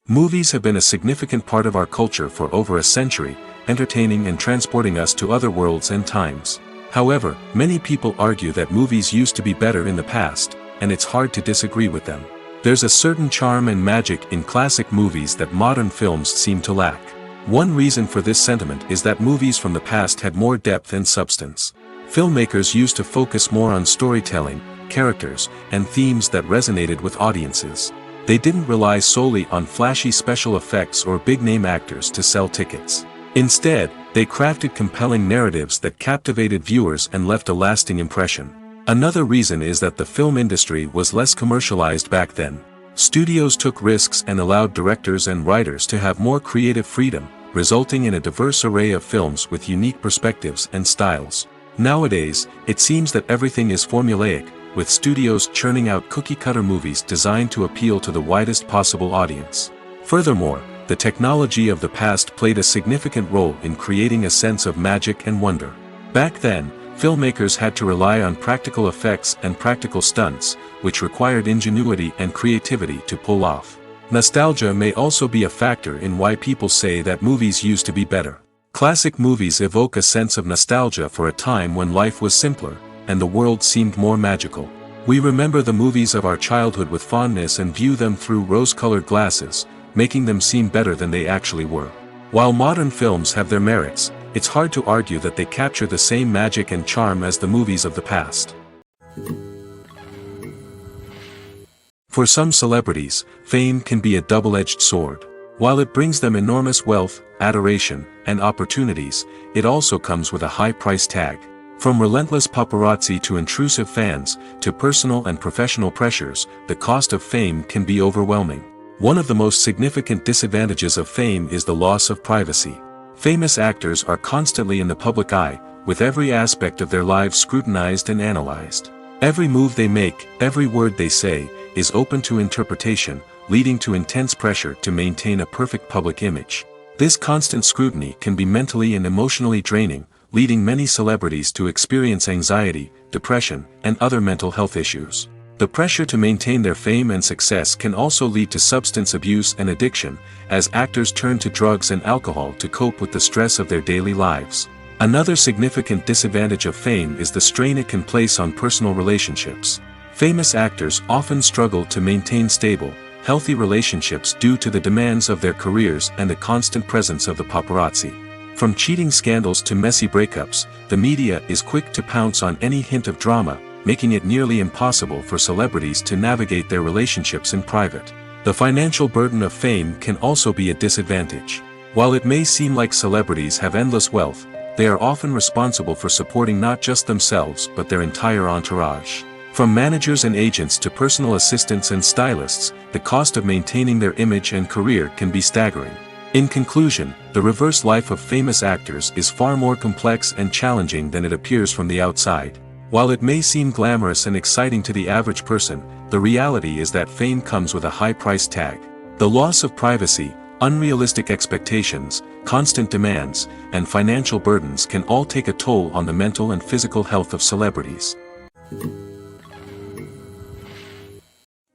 Movies have been a significant part of our culture for over a century, entertaining and transporting us to other worlds and times. However, many people argue that movies used to be better in the past, and it's hard to disagree with them. There's a certain charm and magic in classic movies that modern films seem to lack. One reason for this sentiment is that movies from the past had more depth and substance. Filmmakers used to focus more on storytelling, characters, and themes that resonated with audiences. They didn't rely solely on flashy special effects or big-name actors to sell tickets. Instead, they crafted compelling narratives that captivated viewers and left a lasting impression. Another reason is that the film industry was less commercialized back then. Studios took risks and allowed directors and writers to have more creative freedom, resulting in a diverse array of films with unique perspectives and styles. Nowadays, it seems that everything is formulaic, with studios churning out cookie-cutter movies designed to appeal to the widest possible audience. Furthermore, the technology of the past played a significant role in creating a sense of magic and wonder. Back then, filmmakers had to rely on practical effects and practical stunts, which required ingenuity and creativity to pull off. Nostalgia may also be a factor in why people say that movies used to be better. Classic movies evoke a sense of nostalgia for a time when life was simpler, and the world seemed more magical. We remember the movies of our childhood with fondness and view them through rose-colored glasses, making them seem better than they actually were. While modern films have their merits, it's hard to argue that they capture the same magic and charm as the movies of the past. For some celebrities, fame can be a double-edged sword. While it brings them enormous wealth, adoration, and opportunities, it also comes with a high price tag. From relentless paparazzi to intrusive fans, to personal and professional pressures, the cost of fame can be overwhelming. One of the most significant disadvantages of fame is the loss of privacy. Famous actors are constantly in the public eye, with every aspect of their lives scrutinized and analyzed. Every move they make, every word they say, is open to interpretation, leading to intense pressure to maintain a perfect public image. This constant scrutiny can be mentally and emotionally draining, leading many celebrities to experience anxiety, depression, and other mental health issues. The pressure to maintain their fame and success can also lead to substance abuse and addiction, as actors turn to drugs and alcohol to cope with the stress of their daily lives. Another significant disadvantage of fame is the strain it can place on personal relationships. Famous actors often struggle to maintain stable, healthy relationships due to the demands of their careers and the constant presence of the paparazzi. From cheating scandals to messy breakups, the media is quick to pounce on any hint of drama, making it nearly impossible for celebrities to navigate their relationships in private. The financial burden of fame can also be a disadvantage. While it may seem like celebrities have endless wealth, they are often responsible for supporting not just themselves but their entire entourage. From managers and agents to personal assistants and stylists, the cost of maintaining their image and career can be staggering. In conclusion, the reverse life of famous actors is far more complex and challenging than it appears from the outside. While it may seem glamorous and exciting to the average person, the reality is that fame comes with a high price tag. The loss of privacy, unrealistic expectations, constant demands, and financial burdens can all take a toll on the mental and physical health of celebrities.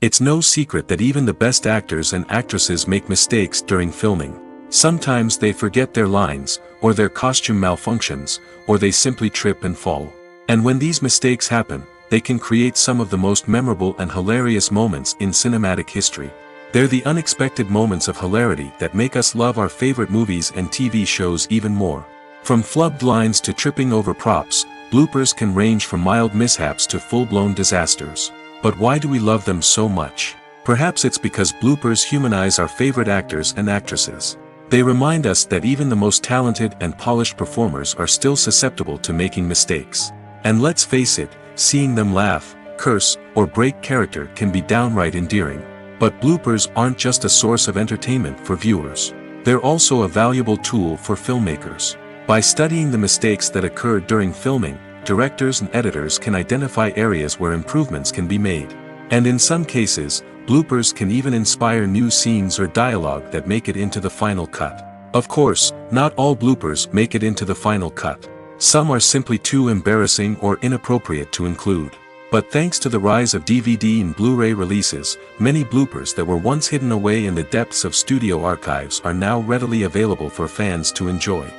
It's no secret that even the best actors and actresses make mistakes during filming. Sometimes they forget their lines, or their costume malfunctions, or they simply trip and fall. And when these mistakes happen, they can create some of the most memorable and hilarious moments in cinematic history. They're the unexpected moments of hilarity that make us love our favorite movies and TV shows even more. From flubbed lines to tripping over props, bloopers can range from mild mishaps to full-blown disasters. But why do we love them so much? Perhaps it's because bloopers humanize our favorite actors and actresses. They remind us that even the most talented and polished performers are still susceptible to making mistakes. And let's face it, seeing them laugh, curse, or break character can be downright endearing. But bloopers aren't just a source of entertainment for viewers. They're also a valuable tool for filmmakers. By studying the mistakes that occurred during filming, directors and editors can identify areas where improvements can be made. And in some cases, bloopers can even inspire new scenes or dialogue that make it into the final cut. Of course, not all bloopers make it into the final cut. Some are simply too embarrassing or inappropriate to include. But thanks to the rise of DVD and Blu-ray releases, many bloopers that were once hidden away in the depths of studio archives are now readily available for fans to enjoy.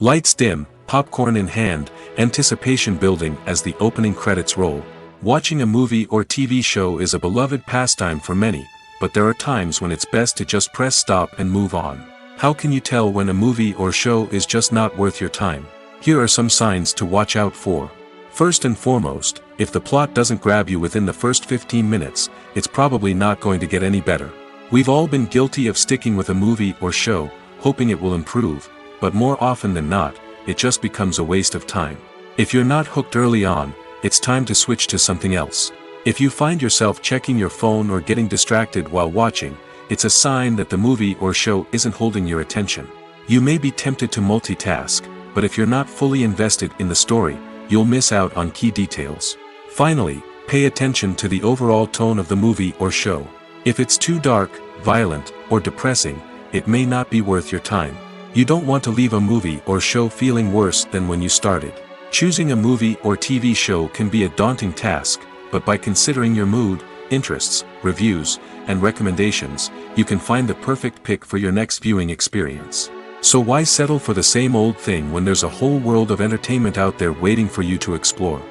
Lights dim, popcorn in hand, anticipation building as the opening credits roll. Watching a movie or TV show is a beloved pastime for many, but there are times when it's best to just press stop and move on. How can you tell when a movie or show is just not worth your time? Here are some signs to watch out for. First and foremost, if the plot doesn't grab you within the first 15 minutes, it's probably not going to get any better. We've all been guilty of sticking with a movie or show, hoping it will improve, but more often than not, it just becomes a waste of time. If you're not hooked early on, it's time to switch to something else. If you find yourself checking your phone or getting distracted while watching, it's a sign that the movie or show isn't holding your attention. You may be tempted to multitask, but if you're not fully invested in the story, you'll miss out on key details. Finally, pay attention to the overall tone of the movie or show. If it's too dark, violent, or depressing, it may not be worth your time. You don't want to leave a movie or show feeling worse than when you started. Choosing a movie or TV show can be a daunting task, but by considering your mood, interests, reviews, and recommendations, you can find the perfect pick for your next viewing experience. So why settle for the same old thing when there's a whole world of entertainment out there waiting for you to explore?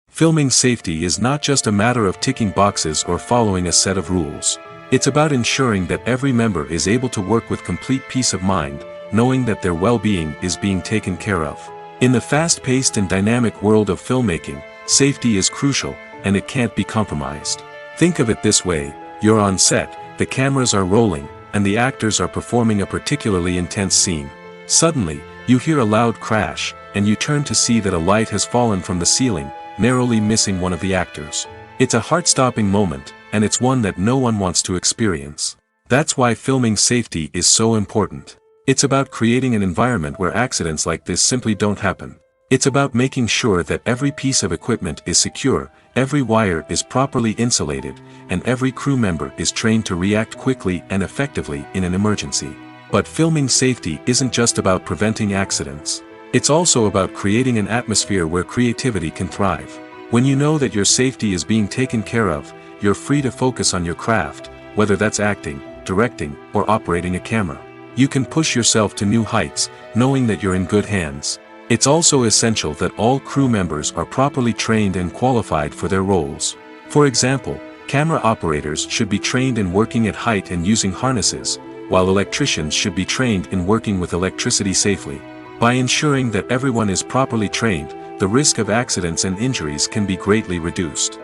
Filming safety is not just a matter of ticking boxes or following a set of rules. It's about ensuring that every member is able to work with complete peace of mind, knowing that their well-being is being taken care of. In the fast-paced and dynamic world of filmmaking, safety is crucial, and it can't be compromised. Think of it this way: you're on set, the cameras are rolling, and the actors are performing a particularly intense scene. Suddenly, you hear a loud crash, and you turn to see that a light has fallen from the ceiling, narrowly missing one of the actors. It's a heart-stopping moment, and it's one that no one wants to experience. That's why filming safety is so important. It's about creating an environment where accidents like this simply don't happen. It's about making sure that every piece of equipment is secure, every wire is properly insulated, and every crew member is trained to react quickly and effectively in an emergency. But filming safety isn't just about preventing accidents. It's also about creating an atmosphere where creativity can thrive. When you know that your safety is being taken care of, you're free to focus on your craft, whether that's acting, directing, or operating a camera. You can push yourself to new heights, knowing that you're in good hands. It's also essential that all crew members are properly trained and qualified for their roles. For example, camera operators should be trained in working at height and using harnesses, while electricians should be trained in working with electricity safely. By ensuring that everyone is properly trained, the risk of accidents and injuries can be greatly reduced.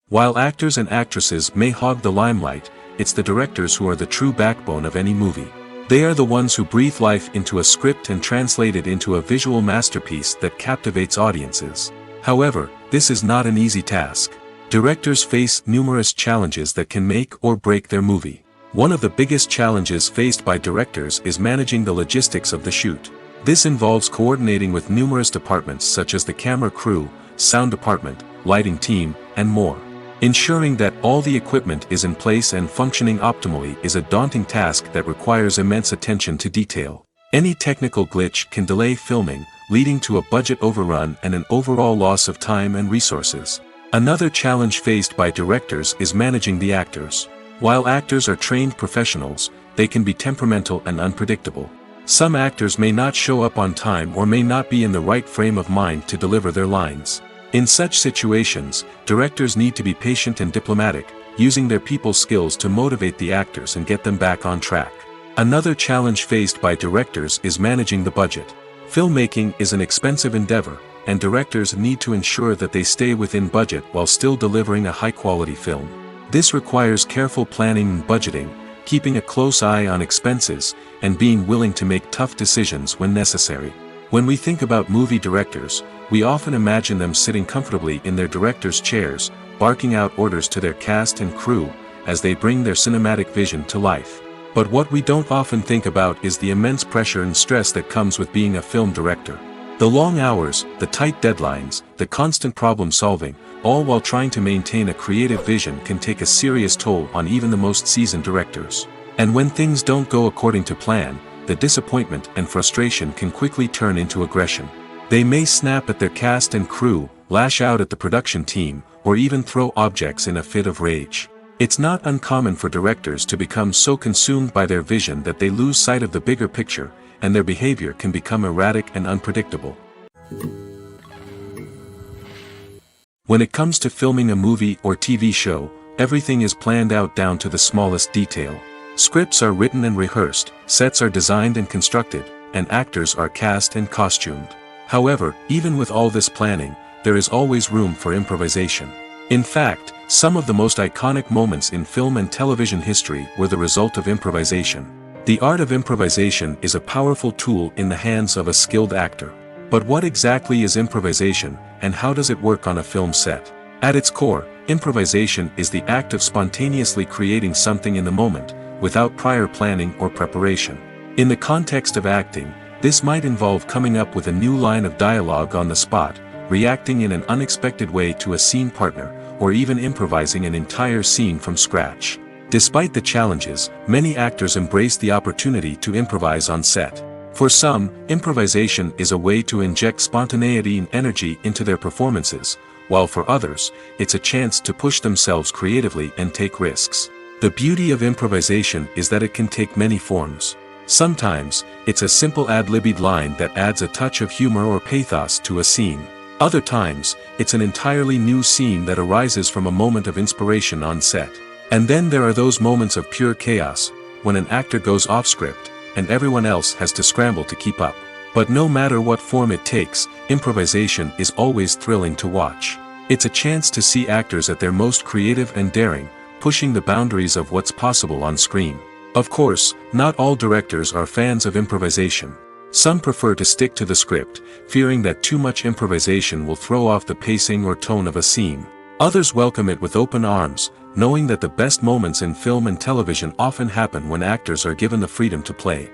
While actors and actresses may hog the limelight, it's the directors who are the true backbone of any movie. They are the ones who breathe life into a script and translate it into a visual masterpiece that captivates audiences. However, this is not an easy task. Directors face numerous challenges that can make or break their movie. One of the biggest challenges faced by directors is managing the logistics of the shoot. This involves coordinating with numerous departments such as the camera crew, sound department, lighting team, and more. Ensuring that all the equipment is in place and functioning optimally is a daunting task that requires immense attention to detail. Any technical glitch can delay filming, leading to a budget overrun and an overall loss of time and resources. Another challenge faced by directors is managing the actors. While actors are trained professionals, they can be temperamental and unpredictable. Some actors may not show up on time or may not be in the right frame of mind to deliver their lines. In such situations, directors need to be patient and diplomatic, using their people skills to motivate the actors and get them back on track. Another challenge faced by directors is managing the budget. Filmmaking is an expensive endeavor, and directors need to ensure that they stay within budget while still delivering a high-quality film. This requires careful planning and budgeting, keeping a close eye on expenses, and being willing to make tough decisions when necessary. When we think about movie directors, we often imagine them sitting comfortably in their director's chairs, barking out orders to their cast and crew, as they bring their cinematic vision to life. But what we don't often think about is the immense pressure and stress that comes with being a film director. The long hours, the tight deadlines, the constant problem solving, all while trying to maintain a creative vision can take a serious toll on even the most seasoned directors. And when things don't go according to plan, the disappointment and frustration can quickly turn into aggression. They may snap at their cast and crew, lash out at the production team, or even throw objects in a fit of rage. It's not uncommon for directors to become so consumed by their vision that they lose sight of the bigger picture, and their behavior can become erratic and unpredictable. When it comes to filming a movie or TV show, everything is planned out down to the smallest detail. Scripts are written and rehearsed, sets are designed and constructed, and actors are cast and costumed. However, even with all this planning, there is always room for improvisation. In fact, some of the most iconic moments in film and television history were the result of improvisation. The art of improvisation is a powerful tool in the hands of a skilled actor. But what exactly is improvisation, and how does it work on a film set? At its core, improvisation is the act of spontaneously creating something in the moment, without prior planning or preparation. In the context of acting, this might involve coming up with a new line of dialogue on the spot, reacting in an unexpected way to a scene partner, or even improvising an entire scene from scratch. Despite the challenges, many actors embrace the opportunity to improvise on set. For some, improvisation is a way to inject spontaneity and energy into their performances, while for others, it's a chance to push themselves creatively and take risks. The beauty of improvisation is that it can take many forms. Sometimes, it's a simple ad-libbed line that adds a touch of humor or pathos to a scene. Other times, it's an entirely new scene that arises from a moment of inspiration on set. And then there are those moments of pure chaos, when an actor goes off script, and everyone else has to scramble to keep up. But no matter what form it takes, improvisation is always thrilling to watch. It's a chance to see actors at their most creative and daring, pushing the boundaries of what's possible on screen. Of course, not all directors are fans of improvisation. Some prefer to stick to the script, fearing that too much improvisation will throw off the pacing or tone of a scene. Others welcome it with open arms, knowing that the best moments in film and television often happen when actors are given the freedom to play.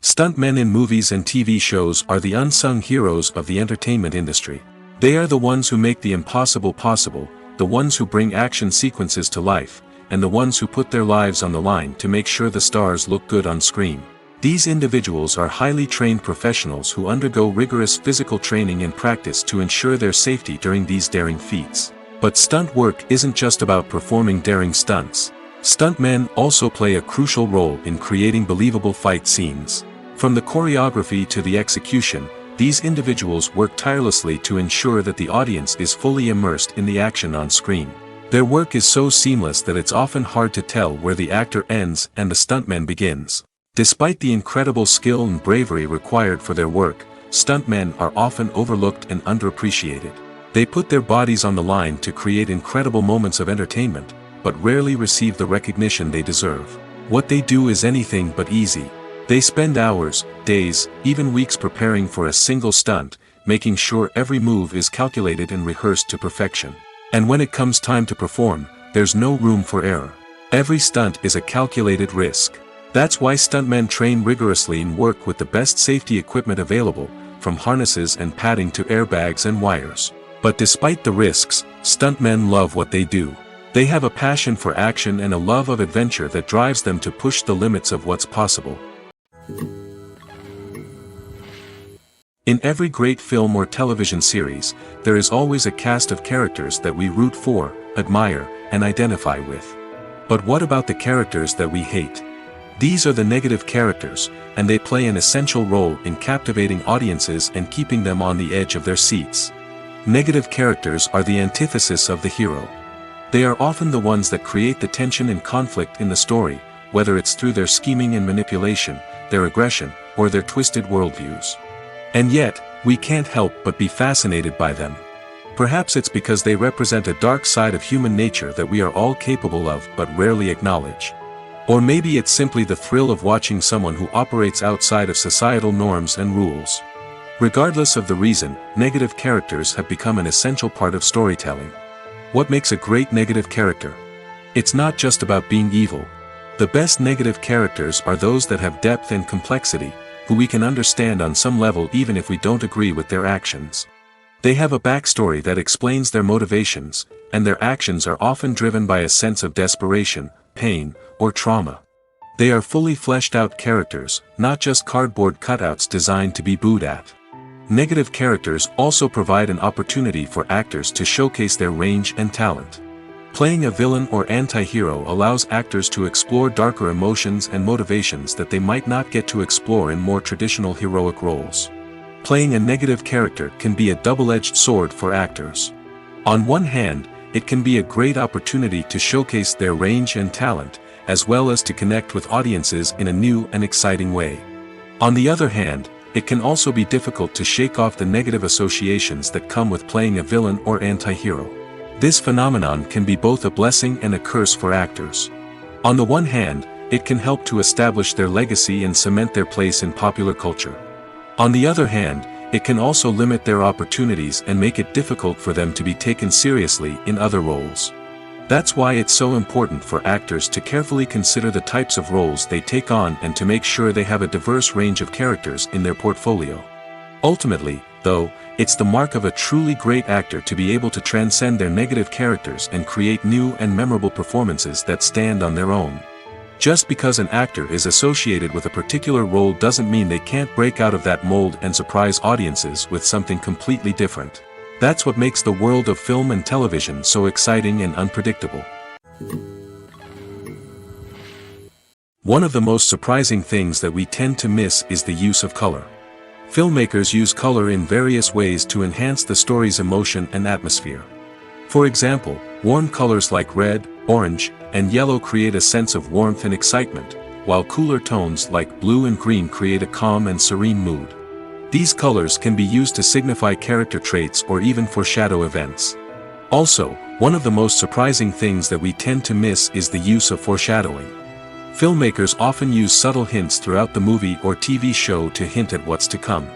Stuntmen in movies and TV shows are the unsung heroes of the entertainment industry. They are the ones who make the impossible possible, the ones who bring action sequences to life, and the ones who put their lives on the line to make sure the stars look good on screen. These individuals are highly trained professionals who undergo rigorous physical training and practice to ensure their safety during these daring feats. But stunt work isn't just about performing daring stunts. Stuntmen also play a crucial role in creating believable fight scenes. From the choreography to the execution, these individuals work tirelessly to ensure that the audience is fully immersed in the action on screen. Their work is so seamless that it's often hard to tell where the actor ends and the stuntman begins. Despite the incredible skill and bravery required for their work, stuntmen are often overlooked and underappreciated. They put their bodies on the line to create incredible moments of entertainment, but rarely receive the recognition they deserve. What they do is anything but easy. They spend hours, days, even weeks preparing for a single stunt, making sure every move is calculated and rehearsed to perfection. And when it comes time to perform, there's no room for error. Every stunt is a calculated risk. That's why stuntmen train rigorously and work with the best safety equipment available, from harnesses and padding to airbags and wires. But despite the risks, stuntmen love what they do. They have a passion for action and a love of adventure that drives them to push the limits of what's possible. In every great film or television series, there is always a cast of characters that we root for, admire, and identify with. But what about the characters that we hate? These are the negative characters, and they play an essential role in captivating audiences and keeping them on the edge of their seats. Negative characters are the antithesis of the hero. They are often the ones that create the tension and conflict in the story, whether it's through their scheming and manipulation, their aggression, or their twisted worldviews. And yet, we can't help but be fascinated by them. Perhaps it's because they represent a dark side of human nature that we are all capable of but rarely acknowledge. Or maybe it's simply the thrill of watching someone who operates outside of societal norms and rules. Regardless of the reason, negative characters have become an essential part of storytelling. What makes a great negative character? It's not just about being evil. The best negative characters are those that have depth and complexity, who we can understand on some level even if we don't agree with their actions. They have a backstory that explains their motivations, and their actions are often driven by a sense of desperation, pain, or trauma. They are fully fleshed out characters, not just cardboard cutouts designed to be booed at. Negative characters also provide an opportunity for actors to showcase their range and talent. Playing a villain or anti-hero allows actors to explore darker emotions and motivations that they might not get to explore in more traditional heroic roles. Playing a negative character can be a double-edged sword for actors. On one hand, it can be a great opportunity to showcase their range and talent, as well as to connect with audiences in a new and exciting way. On the other hand, it can also be difficult to shake off the negative associations that come with playing a villain or anti-hero. This phenomenon can be both a blessing and a curse for actors. On the one hand, it can help to establish their legacy and cement their place in popular culture. On the other hand, it can also limit their opportunities and make it difficult for them to be taken seriously in other roles. That's why it's so important for actors to carefully consider the types of roles they take on and to make sure they have a diverse range of characters in their portfolio. Ultimately, though, it's the mark of a truly great actor to be able to transcend their negative characters and create new and memorable performances that stand on their own. Just because an actor is associated with a particular role doesn't mean they can't break out of that mold and surprise audiences with something completely different. That's what makes the world of film and television so exciting and unpredictable. One of the most surprising things that we tend to miss is the use of color. Filmmakers use color in various ways to enhance the story's emotion and atmosphere. For example, warm colors like red, orange, and yellow create a sense of warmth and excitement, while cooler tones like blue and green create a calm and serene mood. These colors can be used to signify character traits or even foreshadow events. Also, one of the most surprising things that we tend to miss is the use of foreshadowing. Filmmakers often use subtle hints throughout the movie or TV show to hint at what's to come.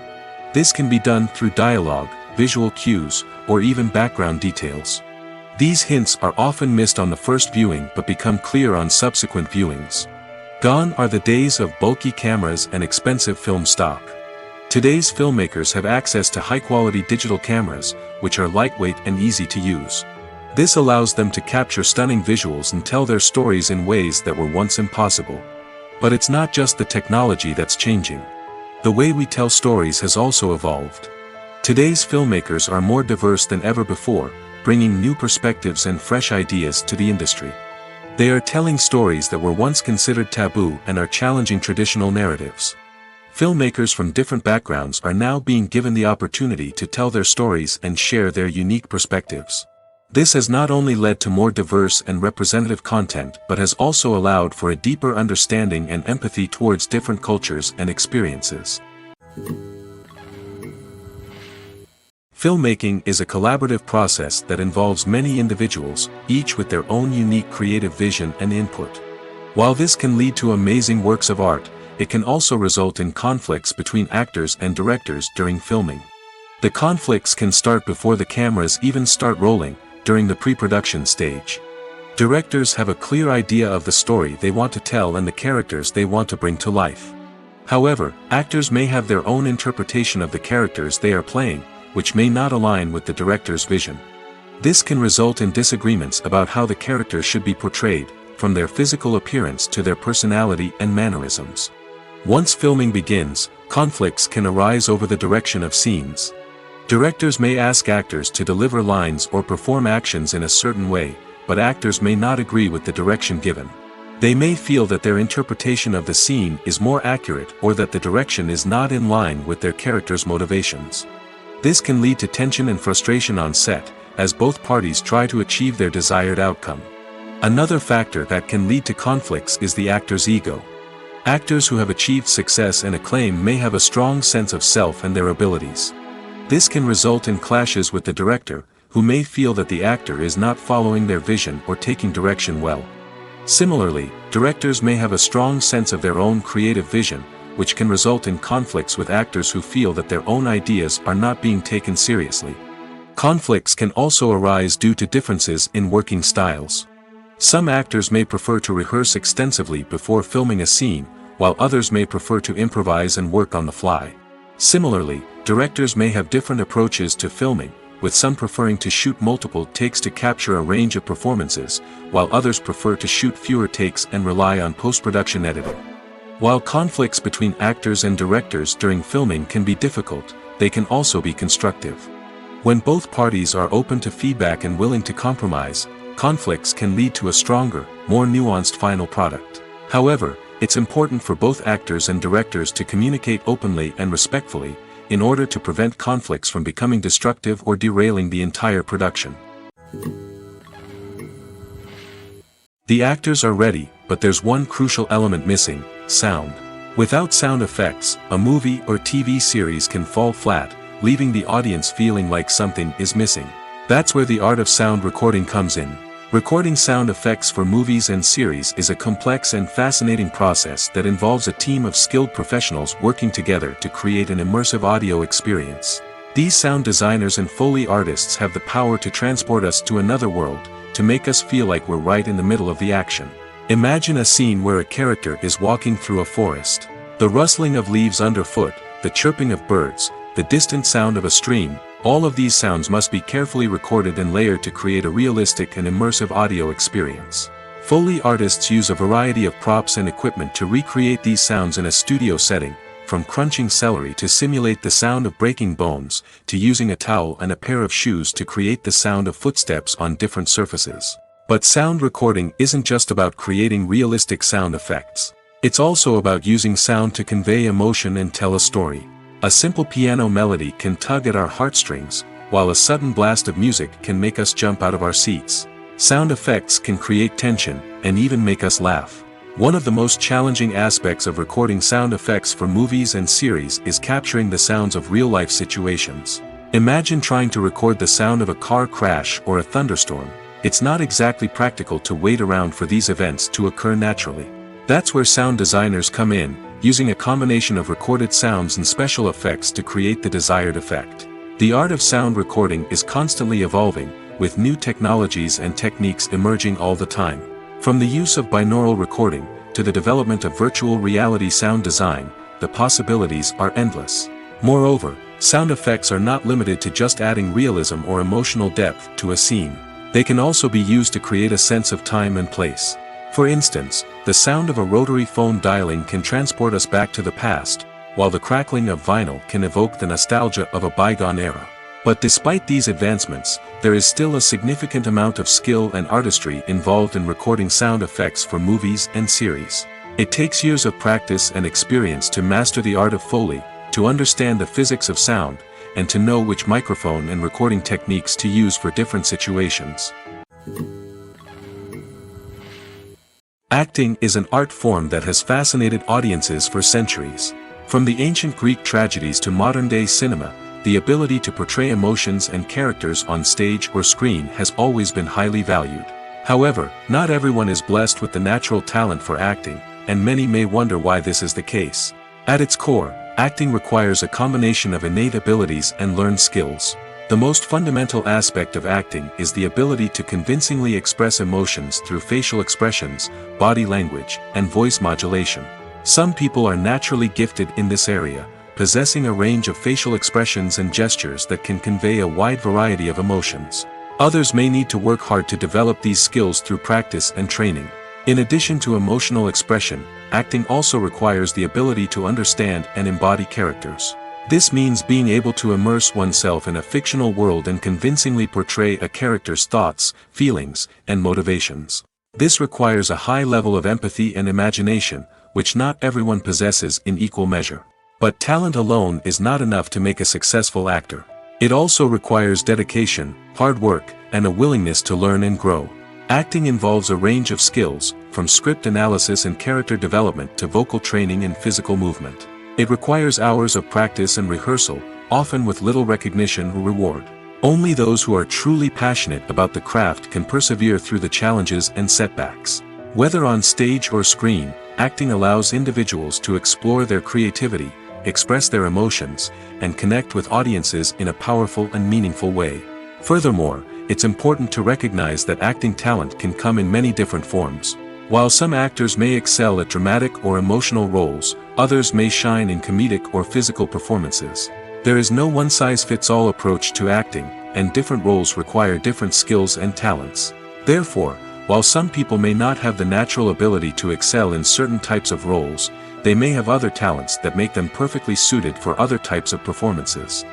This can be done through dialogue, visual cues, or even background details. These hints are often missed on the first viewing but become clear on subsequent viewings. Gone are the days of bulky cameras and expensive film stock. Today's filmmakers have access to high-quality digital cameras, which are lightweight and easy to use. This allows them to capture stunning visuals and tell their stories in ways that were once impossible. But it's not just the technology that's changing. The way we tell stories has also evolved. Today's filmmakers are more diverse than ever before, bringing new perspectives and fresh ideas to the industry. They are telling stories that were once considered taboo and are challenging traditional narratives. Filmmakers from different backgrounds are now being given the opportunity to tell their stories and share their unique perspectives. This has not only led to more diverse and representative content but has also allowed for a deeper understanding and empathy towards different cultures and experiences. Filmmaking is a collaborative process that involves many individuals, each with their own unique creative vision and input. While this can lead to amazing works of art, it can also result in conflicts between actors and directors during filming. The conflicts can start before the cameras even start rolling, during the pre-production stage. Directors have a clear idea of the story they want to tell and the characters they want to bring to life. However, actors may have their own interpretation of the characters they are playing, which may not align with the director's vision. This can result in disagreements about how the characters should be portrayed, from their physical appearance to their personality and mannerisms. Once filming begins, conflicts can arise over the direction of scenes. Directors may ask actors to deliver lines or perform actions in a certain way, but actors may not agree with the direction given. They may feel that their interpretation of the scene is more accurate or that the direction is not in line with their character's motivations. This can lead to tension and frustration on set, as both parties try to achieve their desired outcome. Another factor that can lead to conflicts is the actor's ego. Actors who have achieved success and acclaim may have a strong sense of self and their abilities. This can result in clashes with the director, who may feel that the actor is not following their vision or taking direction well. Similarly, directors may have a strong sense of their own creative vision, which can result in conflicts with actors who feel that their own ideas are not being taken seriously. Conflicts can also arise due to differences in working styles. Some actors may prefer to rehearse extensively before filming a scene, while others may prefer to improvise and work on the fly. Similarly, directors may have different approaches to filming, with some preferring to shoot multiple takes to capture a range of performances, while others prefer to shoot fewer takes and rely on post-production editing. While conflicts between actors and directors during filming can be difficult, they can also be constructive. When both parties are open to feedback and willing to compromise, conflicts can lead to a stronger, more nuanced final product. However, it's important for both actors and directors to communicate openly and respectfully, in order to prevent conflicts from becoming destructive or derailing the entire production. The actors are ready, but there's one crucial element missing: sound. Without sound effects, a movie or TV series can fall flat, leaving the audience feeling like something is missing. That's where the art of sound recording comes in. Recording sound effects for movies and series is a complex and fascinating process that involves a team of skilled professionals working together to create an immersive audio experience. These sound designers and Foley artists have the power to transport us to another world, to make us feel like we're right in the middle of the action. Imagine a scene where a character is walking through a forest. The rustling of leaves underfoot, the chirping of birds, the distant sound of a stream, all of these sounds must be carefully recorded and layered to create a realistic and immersive audio experience. Foley artists use a variety of props and equipment to recreate these sounds in a studio setting, from crunching celery to simulate the sound of breaking bones, to using a towel and a pair of shoes to create the sound of footsteps on different surfaces. But sound recording isn't just about creating realistic sound effects. It's also about using sound to convey emotion and tell a story. A simple piano melody can tug at our heartstrings, while a sudden blast of music can make us jump out of our seats. Sound effects can create tension, and even make us laugh. One of the most challenging aspects of recording sound effects for movies and series is capturing the sounds of real-life situations. Imagine trying to record the sound of a car crash or a thunderstorm. It's not exactly practical to wait around for these events to occur naturally. That's where sound designers come in, using a combination of recorded sounds and special effects to create the desired effect. The art of sound recording is constantly evolving, with new technologies and techniques emerging all the time. From the use of binaural recording, to the development of virtual reality sound design, the possibilities are endless. Moreover, sound effects are not limited to just adding realism or emotional depth to a scene. They can also be used to create a sense of time and place. For instance, the sound of a rotary phone dialing can transport us back to the past, while the crackling of vinyl can evoke the nostalgia of a bygone era. But despite these advancements, there is still a significant amount of skill and artistry involved in recording sound effects for movies and series. It takes years of practice and experience to master the art of Foley, to understand the physics of sound, and to know which microphone and recording techniques to use for different situations. Acting is an art form that has fascinated audiences for centuries. From the ancient Greek tragedies to modern-day cinema, the ability to portray emotions and characters on stage or screen has always been highly valued. However, not everyone is blessed with the natural talent for acting, and many may wonder why this is the case. At its core, acting requires a combination of innate abilities and learned skills. The most fundamental aspect of acting is the ability to convincingly express emotions through facial expressions, body language, and voice modulation. Some people are naturally gifted in this area, possessing a range of facial expressions and gestures that can convey a wide variety of emotions. Others may need to work hard to develop these skills through practice and training. In addition to emotional expression, acting also requires the ability to understand and embody characters. This means being able to immerse oneself in a fictional world and convincingly portray a character's thoughts, feelings, and motivations. This requires a high level of empathy and imagination, which not everyone possesses in equal measure. But talent alone is not enough to make a successful actor. It also requires dedication, hard work, and a willingness to learn and grow. Acting involves a range of skills, from script analysis and character development to vocal training and physical movement. It requires hours of practice and rehearsal, often with little recognition or reward. Only those who are truly passionate about the craft can persevere through the challenges and setbacks. Whether on stage or screen, acting allows individuals to explore their creativity, express their emotions, and connect with audiences in a powerful and meaningful way. Furthermore, it's important to recognize that acting talent can come in many different forms. While some actors may excel at dramatic or emotional roles, others may shine in comedic or physical performances. There is no one-size-fits-all approach to acting, and different roles require different skills and talents. Therefore, while some people may not have the natural ability to excel in certain types of roles, they may have other talents that make them perfectly suited for other types of performances.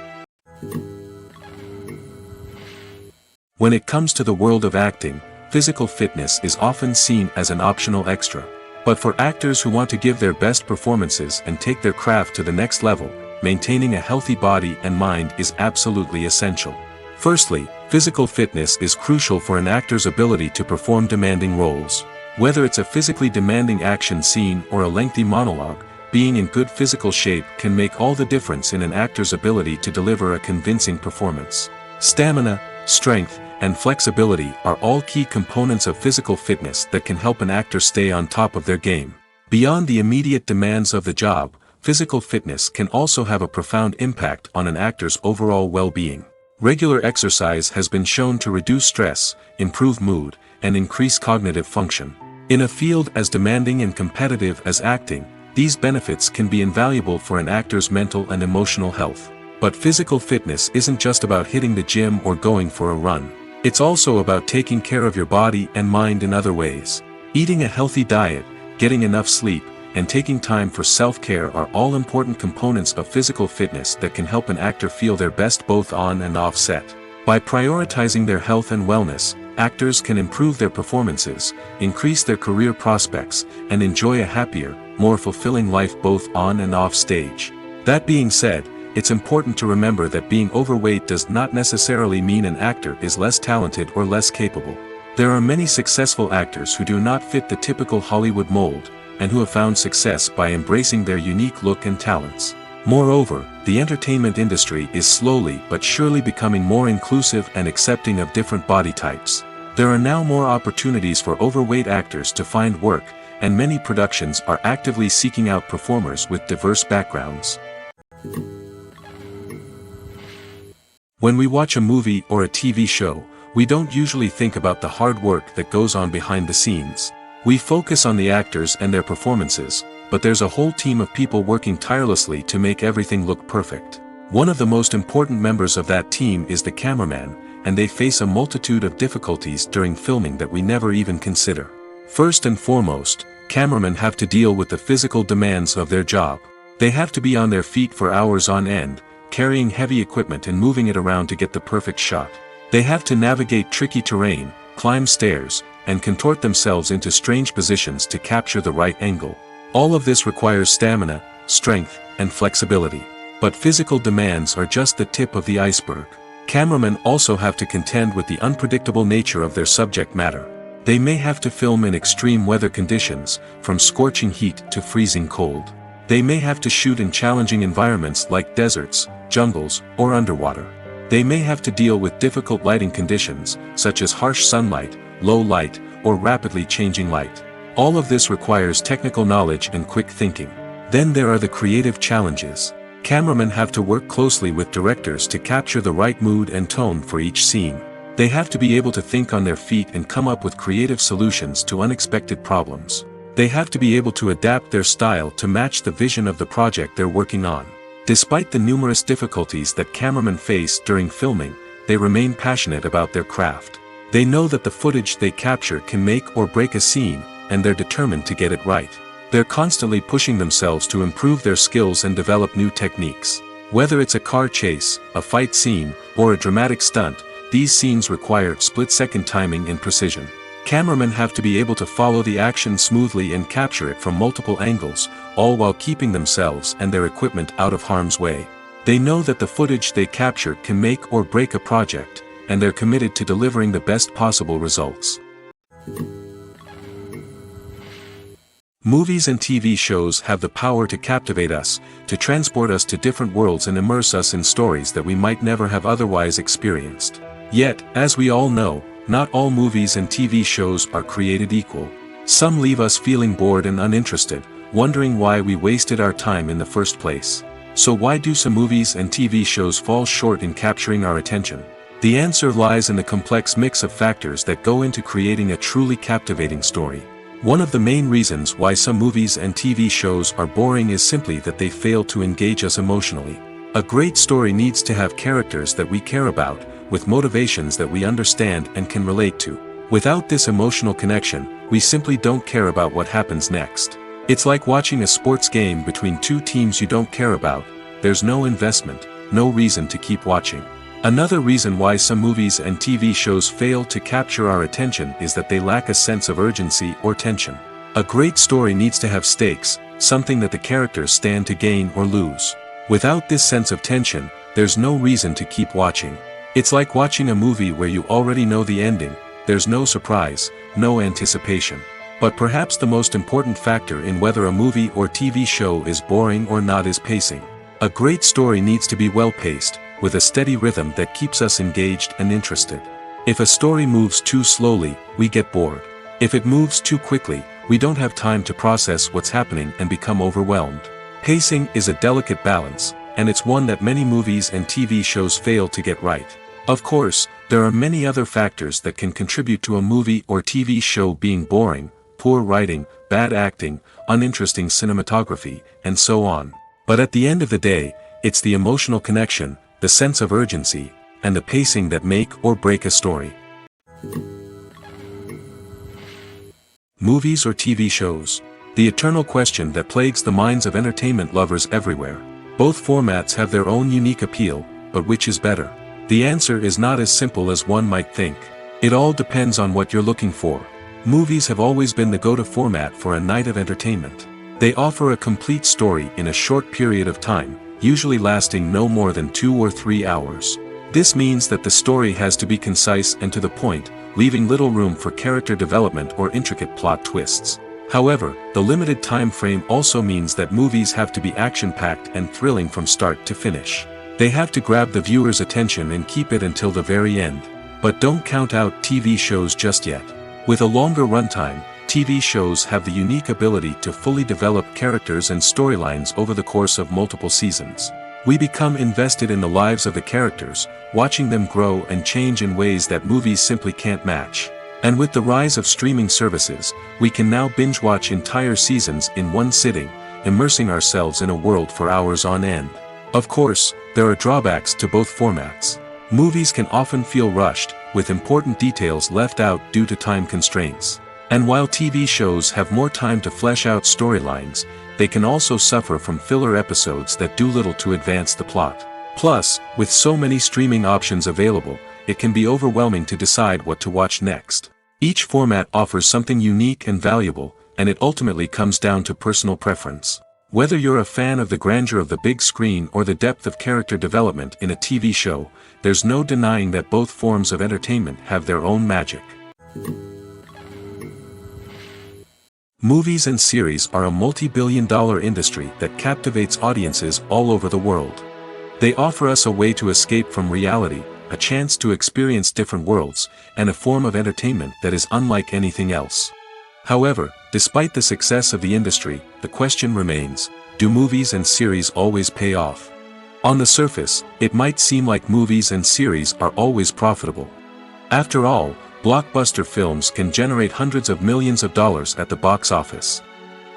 When it comes to the world of acting, physical fitness is often seen as an optional extra. But for actors who want to give their best performances and take their craft to the next level, maintaining a healthy body and mind is absolutely essential. Firstly, physical fitness is crucial for an actor's ability to perform demanding roles. Whether it's a physically demanding action scene or a lengthy monologue, being in good physical shape can make all the difference in an actor's ability to deliver a convincing performance. Stamina, strength, and flexibility are all key components of physical fitness that can help an actor stay on top of their game. Beyond the immediate demands of the job, physical fitness can also have a profound impact on an actor's overall well-being. Regular exercise has been shown to reduce stress, improve mood, and increase cognitive function. In a field as demanding and competitive as acting, these benefits can be invaluable for an actor's mental and emotional health. But physical fitness isn't just about hitting the gym or going for a run. It's also about taking care of your body and mind in other ways. Eating a healthy diet, getting enough sleep, and taking time for self-care are all important components of physical fitness that can help an actor feel their best both on and off set. By prioritizing their health and wellness, actors can improve their performances, increase their career prospects, and enjoy a happier, more fulfilling life both on and off stage. That being said, it's important to remember that being overweight does not necessarily mean an actor is less talented or less capable. There are many successful actors who do not fit the typical Hollywood mold, and who have found success by embracing their unique look and talents. Moreover, the entertainment industry is slowly but surely becoming more inclusive and accepting of different body types. There are now more opportunities for overweight actors to find work, and many productions are actively seeking out performers with diverse backgrounds. When we watch a movie or a TV show, we don't usually think about the hard work that goes on behind the scenes. We focus on the actors and their performances, but there's a whole team of people working tirelessly to make everything look perfect. One of the most important members of that team is the cameraman, and they face a multitude of difficulties during filming that we never even consider. First and foremost, cameramen have to deal with the physical demands of their job. They have to be on their feet for hours on end, carrying heavy equipment and moving it around to get the perfect shot. They have to navigate tricky terrain, climb stairs, and contort themselves into strange positions to capture the right angle. All of this requires stamina, strength, and flexibility. But physical demands are just the tip of the iceberg. Cameramen also have to contend with the unpredictable nature of their subject matter. They may have to film in extreme weather conditions, from scorching heat to freezing cold. They may have to shoot in challenging environments like deserts, jungles, or underwater. They may have to deal with difficult lighting conditions, such as harsh sunlight, low light, or rapidly changing light. All of this requires technical knowledge and quick thinking. Then there are the creative challenges. Cameramen have to work closely with directors to capture the right mood and tone for each scene. They have to be able to think on their feet and come up with creative solutions to unexpected problems. They have to be able to adapt their style to match the vision of the project they're working on. Despite the numerous difficulties that cameramen face during filming, they remain passionate about their craft. They know that the footage they capture can make or break a scene, and they're determined to get it right. They're constantly pushing themselves to improve their skills and develop new techniques. Whether it's a car chase, a fight scene, or a dramatic stunt, these scenes require split-second timing and precision. Cameramen have to be able to follow the action smoothly and capture it from multiple angles, all while keeping themselves and their equipment out of harm's way. They know that the footage they capture can make or break a project, and they're committed to delivering the best possible results. Movies and TV shows have the power to captivate us, to transport us to different worlds and immerse us in stories that we might never have otherwise experienced. Yet, as we all know, not all movies and TV shows are created equal. Some leave us feeling bored and uninterested, wondering why we wasted our time in the first place. So why do some movies and TV shows fall short in capturing our attention? The answer lies in the complex mix of factors that go into creating a truly captivating story. One of the main reasons why some movies and TV shows are boring is simply that they fail to engage us emotionally. A great story needs to have characters that we care about, with motivations that we understand and can relate to. Without this emotional connection, we simply don't care about what happens next. It's like watching a sports game between two teams you don't care about. There's no investment, no reason to keep watching. Another reason why some movies and TV shows fail to capture our attention is that they lack a sense of urgency or tension. A great story needs to have stakes, something that the characters stand to gain or lose. Without this sense of tension, there's no reason to keep watching. It's like watching a movie where you already know the ending. There's no surprise, no anticipation. But perhaps the most important factor in whether a movie or TV show is boring or not is pacing. A great story needs to be well-paced, with a steady rhythm that keeps us engaged and interested. If a story moves too slowly, we get bored. If it moves too quickly, we don't have time to process what's happening and become overwhelmed. Pacing is a delicate balance, and it's one that many movies and TV shows fail to get right. Of course, there are many other factors that can contribute to a movie or TV show being boring: poor writing, bad acting, uninteresting cinematography, and so on. But at the end of the day, it's the emotional connection, the sense of urgency, and the pacing that make or break a story. Movies or TV shows? The eternal question that plagues the minds of entertainment lovers everywhere. Both formats have their own unique appeal, but which is better? The answer is not as simple as one might think. It all depends on what you're looking for. Movies have always been the go-to format for a night of entertainment. They offer a complete story in a short period of time, usually lasting no more than 2 or 3 hours. This means that the story has to be concise and to the point, leaving little room for character development or intricate plot twists. However, the limited time frame also means that movies have to be action-packed and thrilling from start to finish. They have to grab the viewer's attention and keep it until the very end. But don't count out TV shows just yet. With a longer runtime, TV shows have the unique ability to fully develop characters and storylines over the course of multiple seasons. We become invested in the lives of the characters, watching them grow and change in ways that movies simply can't match. And with the rise of streaming services, we can now binge-watch entire seasons in one sitting, immersing ourselves in a world for hours on end. Of course, there are drawbacks to both formats. Movies can often feel rushed, with important details left out due to time constraints. And while TV shows have more time to flesh out storylines, they can also suffer from filler episodes that do little to advance the plot. Plus, with so many streaming options available, it can be overwhelming to decide what to watch next. Each format offers something unique and valuable, and it ultimately comes down to personal preference. Whether you're a fan of the grandeur of the big screen or the depth of character development in a TV show, there's no denying that both forms of entertainment have their own magic. Movies and series are a multi-billion-dollar industry that captivates audiences all over the world. They offer us a way to escape from reality, a chance to experience different worlds, and a form of entertainment that is unlike anything else. However, despite the success of the industry, the question remains, do movies and series always pay off? On the surface, it might seem like movies and series are always profitable. After all, blockbuster films can generate hundreds of millions of dollars at the box office.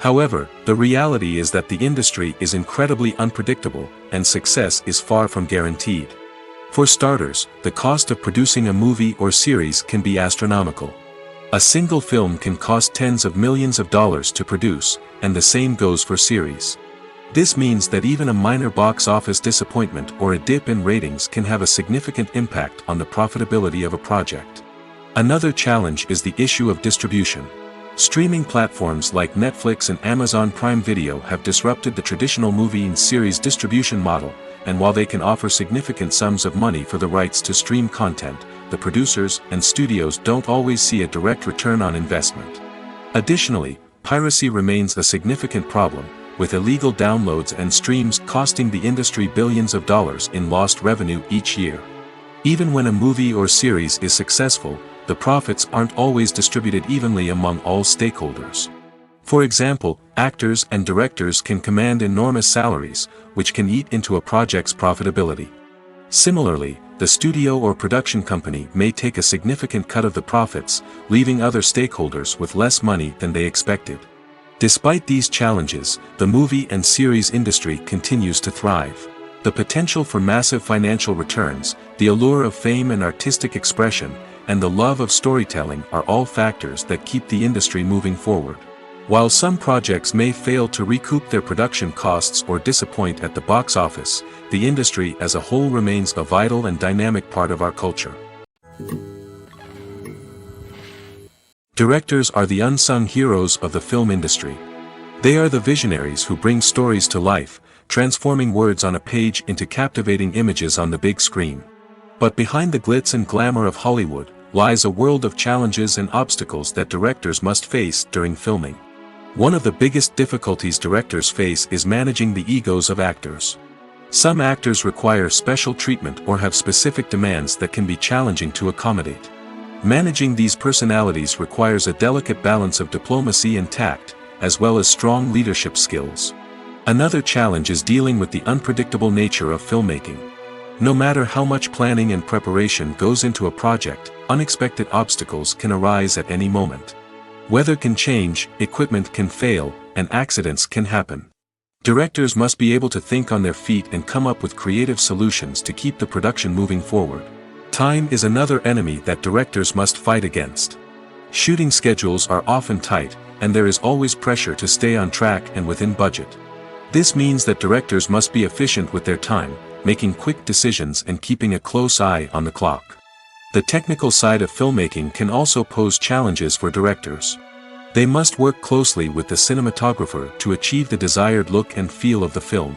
However, the reality is that the industry is incredibly unpredictable, and success is far from guaranteed. For starters, the cost of producing a movie or series can be astronomical. A single film can cost tens of millions of dollars to produce, and the same goes for series. This means that even a minor box office disappointment or a dip in ratings can have a significant impact on the profitability of a project. Another challenge is the issue of distribution. Streaming platforms like Netflix and Amazon Prime Video have disrupted the traditional movie and series distribution model, and while they can offer significant sums of money for the rights to stream content, the producers and studios don't always see a direct return on investment. Additionally, piracy remains a significant problem, with illegal downloads and streams costing the industry billions of dollars in lost revenue each year. Even when a movie or series is successful, the profits aren't always distributed evenly among all stakeholders. For example, actors and directors can command enormous salaries, which can eat into a project's profitability. Similarly, the studio or production company may take a significant cut of the profits, leaving other stakeholders with less money than they expected. Despite these challenges, the movie and series industry continues to thrive. The potential for massive financial returns, the allure of fame and artistic expression, and the love of storytelling are all factors that keep the industry moving forward. While some projects may fail to recoup their production costs or disappoint at the box office, the industry as a whole remains a vital and dynamic part of our culture. Directors are the unsung heroes of the film industry. They are the visionaries who bring stories to life, transforming words on a page into captivating images on the big screen. But behind the glitz and glamour of Hollywood, lies a world of challenges and obstacles that directors must face during filming. One of the biggest difficulties directors face is managing the egos of actors. Some actors require special treatment or have specific demands that can be challenging to accommodate. Managing these personalities requires a delicate balance of diplomacy and tact, as well as strong leadership skills. Another challenge is dealing with the unpredictable nature of filmmaking. No matter how much planning and preparation goes into a project, unexpected obstacles can arise at any moment. Weather can change, equipment can fail, and accidents can happen. Directors must be able to think on their feet and come up with creative solutions to keep the production moving forward. Time is another enemy that directors must fight against. Shooting schedules are often tight, and there is always pressure to stay on track and within budget. This means that directors must be efficient with their time, making quick decisions and keeping a close eye on the clock. The technical side of filmmaking can also pose challenges for directors. They must work closely with the cinematographer to achieve the desired look and feel of the film.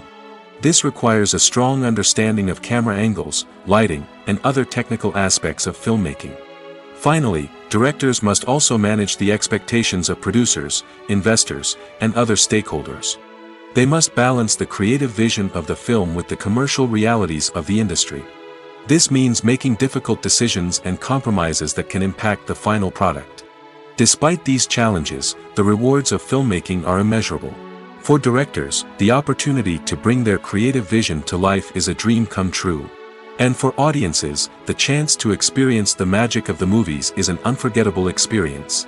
This requires a strong understanding of camera angles, lighting, and other technical aspects of filmmaking. Finally, directors must also manage the expectations of producers, investors, and other stakeholders. They must balance the creative vision of the film with the commercial realities of the industry. This means making difficult decisions and compromises that can impact the final product. Despite these challenges, the rewards of filmmaking are immeasurable. For directors, the opportunity to bring their creative vision to life is a dream come true. And for audiences, the chance to experience the magic of the movies is an unforgettable experience.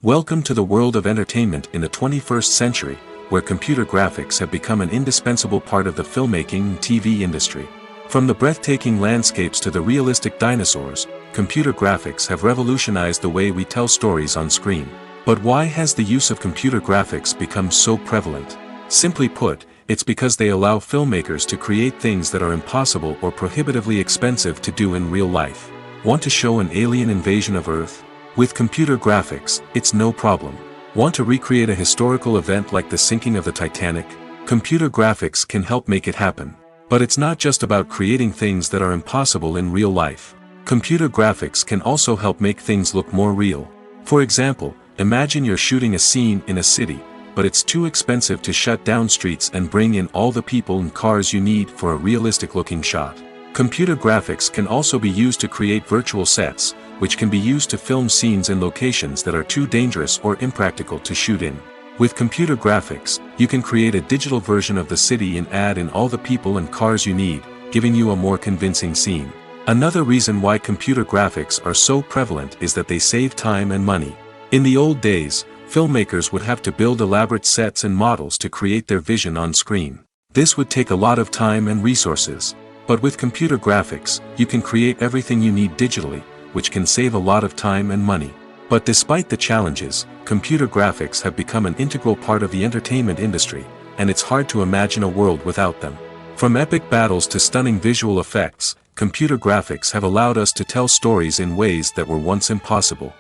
Welcome to the world of entertainment in the 21st century, where computer graphics have become an indispensable part of the filmmaking and TV industry. From the breathtaking landscapes to the realistic dinosaurs, computer graphics have revolutionized the way we tell stories on screen. But why has the use of computer graphics become so prevalent? Simply put, it's because they allow filmmakers to create things that are impossible or prohibitively expensive to do in real life. Want to show an alien invasion of Earth? With computer graphics, it's no problem. Want to recreate a historical event like the sinking of the Titanic? Computer graphics can help make it happen. But it's not just about creating things that are impossible in real life. Computer graphics can also help make things look more real. For example, imagine you're shooting a scene in a city, but it's too expensive to shut down streets and bring in all the people and cars you need for a realistic-looking shot. Computer graphics can also be used to create virtual sets, which can be used to film scenes in locations that are too dangerous or impractical to shoot in. With computer graphics, you can create a digital version of the city and add in all the people and cars you need, giving you a more convincing scene. Another reason why computer graphics are so prevalent is that they save time and money. In the old days, filmmakers would have to build elaborate sets and models to create their vision on screen. This would take a lot of time and resources. But with computer graphics, you can create everything you need digitally, which can save a lot of time and money. But despite the challenges, computer graphics have become an integral part of the entertainment industry, and it's hard to imagine a world without them. From epic battles to stunning visual effects, computer graphics have allowed us to tell stories in ways that were once impossible.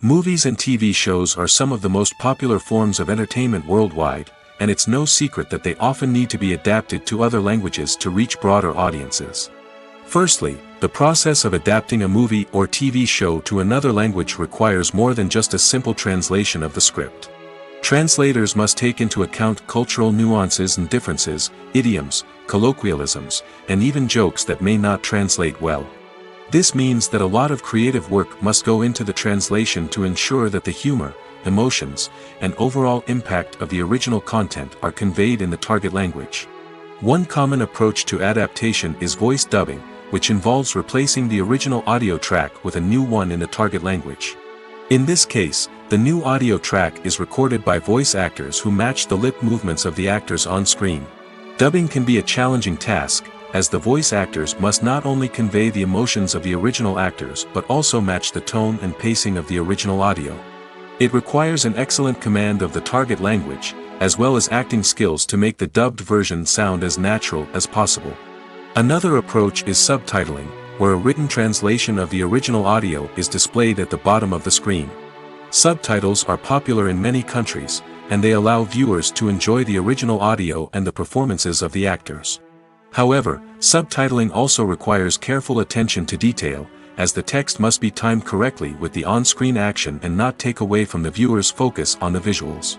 Movies and TV shows are some of the most popular forms of entertainment worldwide, and it's no secret that they often need to be adapted to other languages to reach broader audiences. Firstly, the process of adapting a movie or TV show to another language requires more than just a simple translation of the script. Translators must take into account cultural nuances and differences, idioms, colloquialisms, and even jokes that may not translate well. This means that a lot of creative work must go into the translation to ensure that the humor, emotions, and overall impact of the original content are conveyed in the target language. One common approach to adaptation is voice dubbing, which involves replacing the original audio track with a new one in the target language. In this case, the new audio track is recorded by voice actors who match the lip movements of the actors on screen. Dubbing can be a challenging task, as the voice actors must not only convey the emotions of the original actors but also match the tone and pacing of the original audio. It requires an excellent command of the target language, as well as acting skills to make the dubbed version sound as natural as possible. Another approach is subtitling, where a written translation of the original audio is displayed at the bottom of the screen. Subtitles are popular in many countries, and they allow viewers to enjoy the original audio and the performances of the actors. However, subtitling also requires careful attention to detail, as the text must be timed correctly with the on-screen action and not take away from the viewer's focus on the visuals.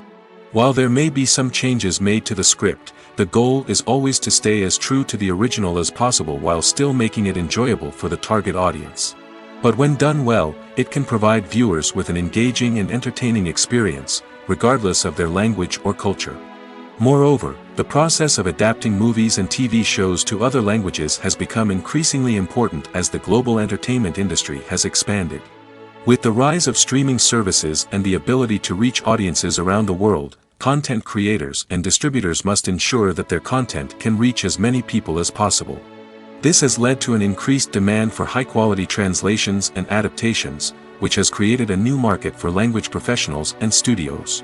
While there may be some changes made to the script, the goal is always to stay as true to the original as possible while still making it enjoyable for the target audience. But when done well, it can provide viewers with an engaging and entertaining experience, regardless of their language or culture. Moreover, the process of adapting movies and TV shows to other languages has become increasingly important as the global entertainment industry has expanded. With the rise of streaming services and the ability to reach audiences around the world, content creators and distributors must ensure that their content can reach as many people as possible. This has led to an increased demand for high-quality translations and adaptations, which has created a new market for language professionals and studios.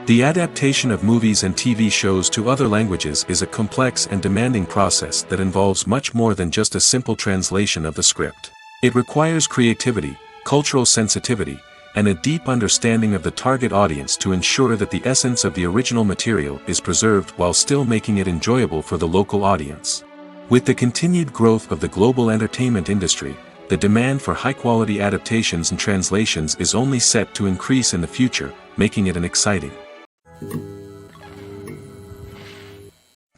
The adaptation of movies and TV shows to other languages is a complex and demanding process that involves much more than just a simple translation of the script. It requires creativity, cultural sensitivity, and a deep understanding of the target audience to ensure that the essence of the original material is preserved while still making it enjoyable for the local audience. With the continued growth of the global entertainment industry, the demand for high-quality adaptations and translations is only set to increase in the future, making it an exciting.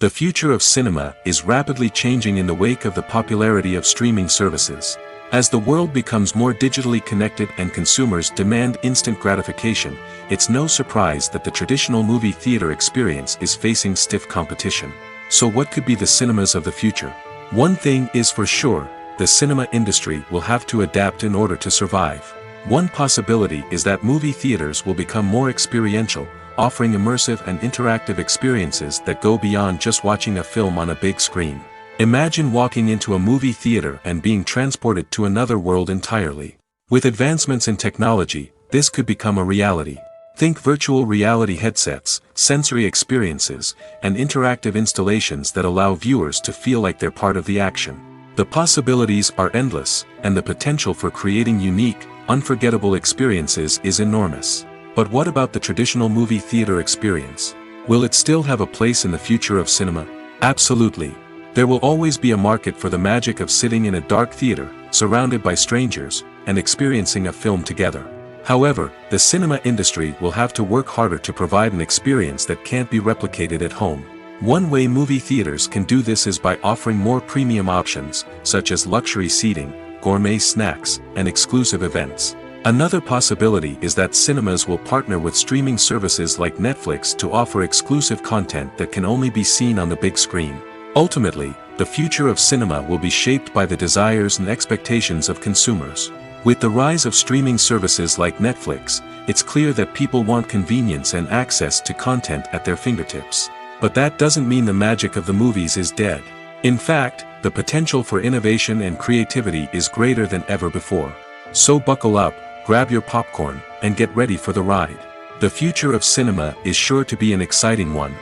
The future of cinema is rapidly changing in the wake of the popularity of streaming services. As the world becomes more digitally connected and consumers demand instant gratification, it's no surprise that the traditional movie theater experience is facing stiff competition. So what could be the cinemas of the future? One thing is for sure, the cinema industry will have to adapt in order to survive. One possibility is that movie theaters will become more experiential, offering immersive and interactive experiences that go beyond just watching a film on a big screen. Imagine walking into a movie theater and being transported to another world entirely. With advancements in technology, this could become a reality. Think virtual reality headsets, sensory experiences, and interactive installations that allow viewers to feel like they're part of the action. The possibilities are endless, and the potential for creating unique, unforgettable experiences is enormous. But what about the traditional movie theater experience? Will it still have a place in the future of cinema? Absolutely. There will always be a market for the magic of sitting in a dark theater, surrounded by strangers, and experiencing a film together. However, the cinema industry will have to work harder to provide an experience that can't be replicated at home. One way movie theaters can do this is by offering more premium options, such as luxury seating, gourmet snacks, and exclusive events. Another possibility is that cinemas will partner with streaming services like Netflix to offer exclusive content that can only be seen on the big screen. Ultimately, the future of cinema will be shaped by the desires and expectations of consumers. With the rise of streaming services like Netflix, it's clear that people want convenience and access to content at their fingertips. But that doesn't mean the magic of the movies is dead. In fact, the potential for innovation and creativity is greater than ever before. So buckle up, grab your popcorn, and get ready for the ride. The future of cinema is sure to be an exciting one.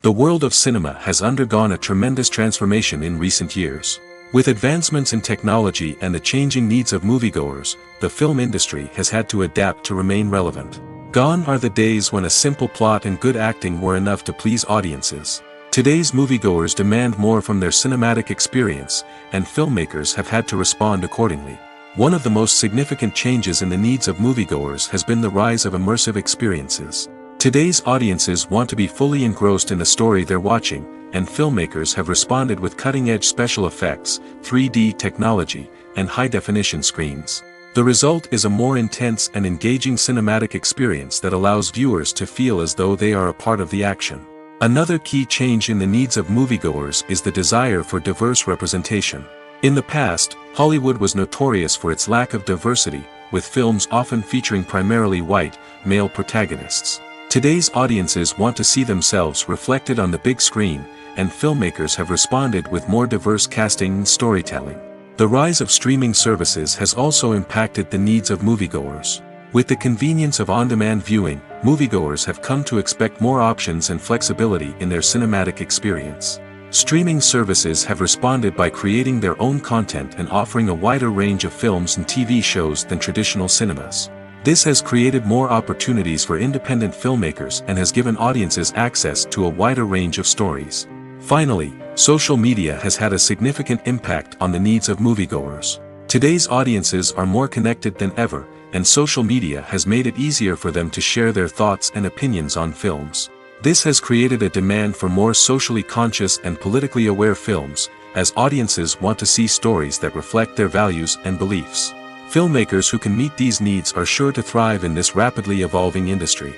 The world of cinema has undergone a tremendous transformation in recent years. With advancements in technology and the changing needs of moviegoers, the film industry has had to adapt to remain relevant. Gone are the days when a simple plot and good acting were enough to please audiences. Today's moviegoers demand more from their cinematic experience, and filmmakers have had to respond accordingly. One of the most significant changes in the needs of moviegoers has been the rise of immersive experiences. Today's audiences want to be fully engrossed in the story they're watching, and filmmakers have responded with cutting-edge special effects, 3D technology, and high-definition screens. The result is a more intense and engaging cinematic experience that allows viewers to feel as though they are a part of the action. Another key change in the needs of moviegoers is the desire for diverse representation. In the past, Hollywood was notorious for its lack of diversity, with films often featuring primarily white, male protagonists. Today's audiences want to see themselves reflected on the big screen, and filmmakers have responded with more diverse casting and storytelling. The rise of streaming services has also impacted the needs of moviegoers. With the convenience of on-demand viewing, moviegoers have come to expect more options and flexibility in their cinematic experience. Streaming services have responded by creating their own content and offering a wider range of films and TV shows than traditional cinemas. This has created more opportunities for independent filmmakers and has given audiences access to a wider range of stories. Finally, social media has had a significant impact on the needs of moviegoers. Today's audiences are more connected than ever, and social media has made it easier for them to share their thoughts and opinions on films. This has created a demand for more socially conscious and politically aware films, as audiences want to see stories that reflect their values and beliefs. Filmmakers who can meet these needs are sure to thrive in this rapidly evolving industry.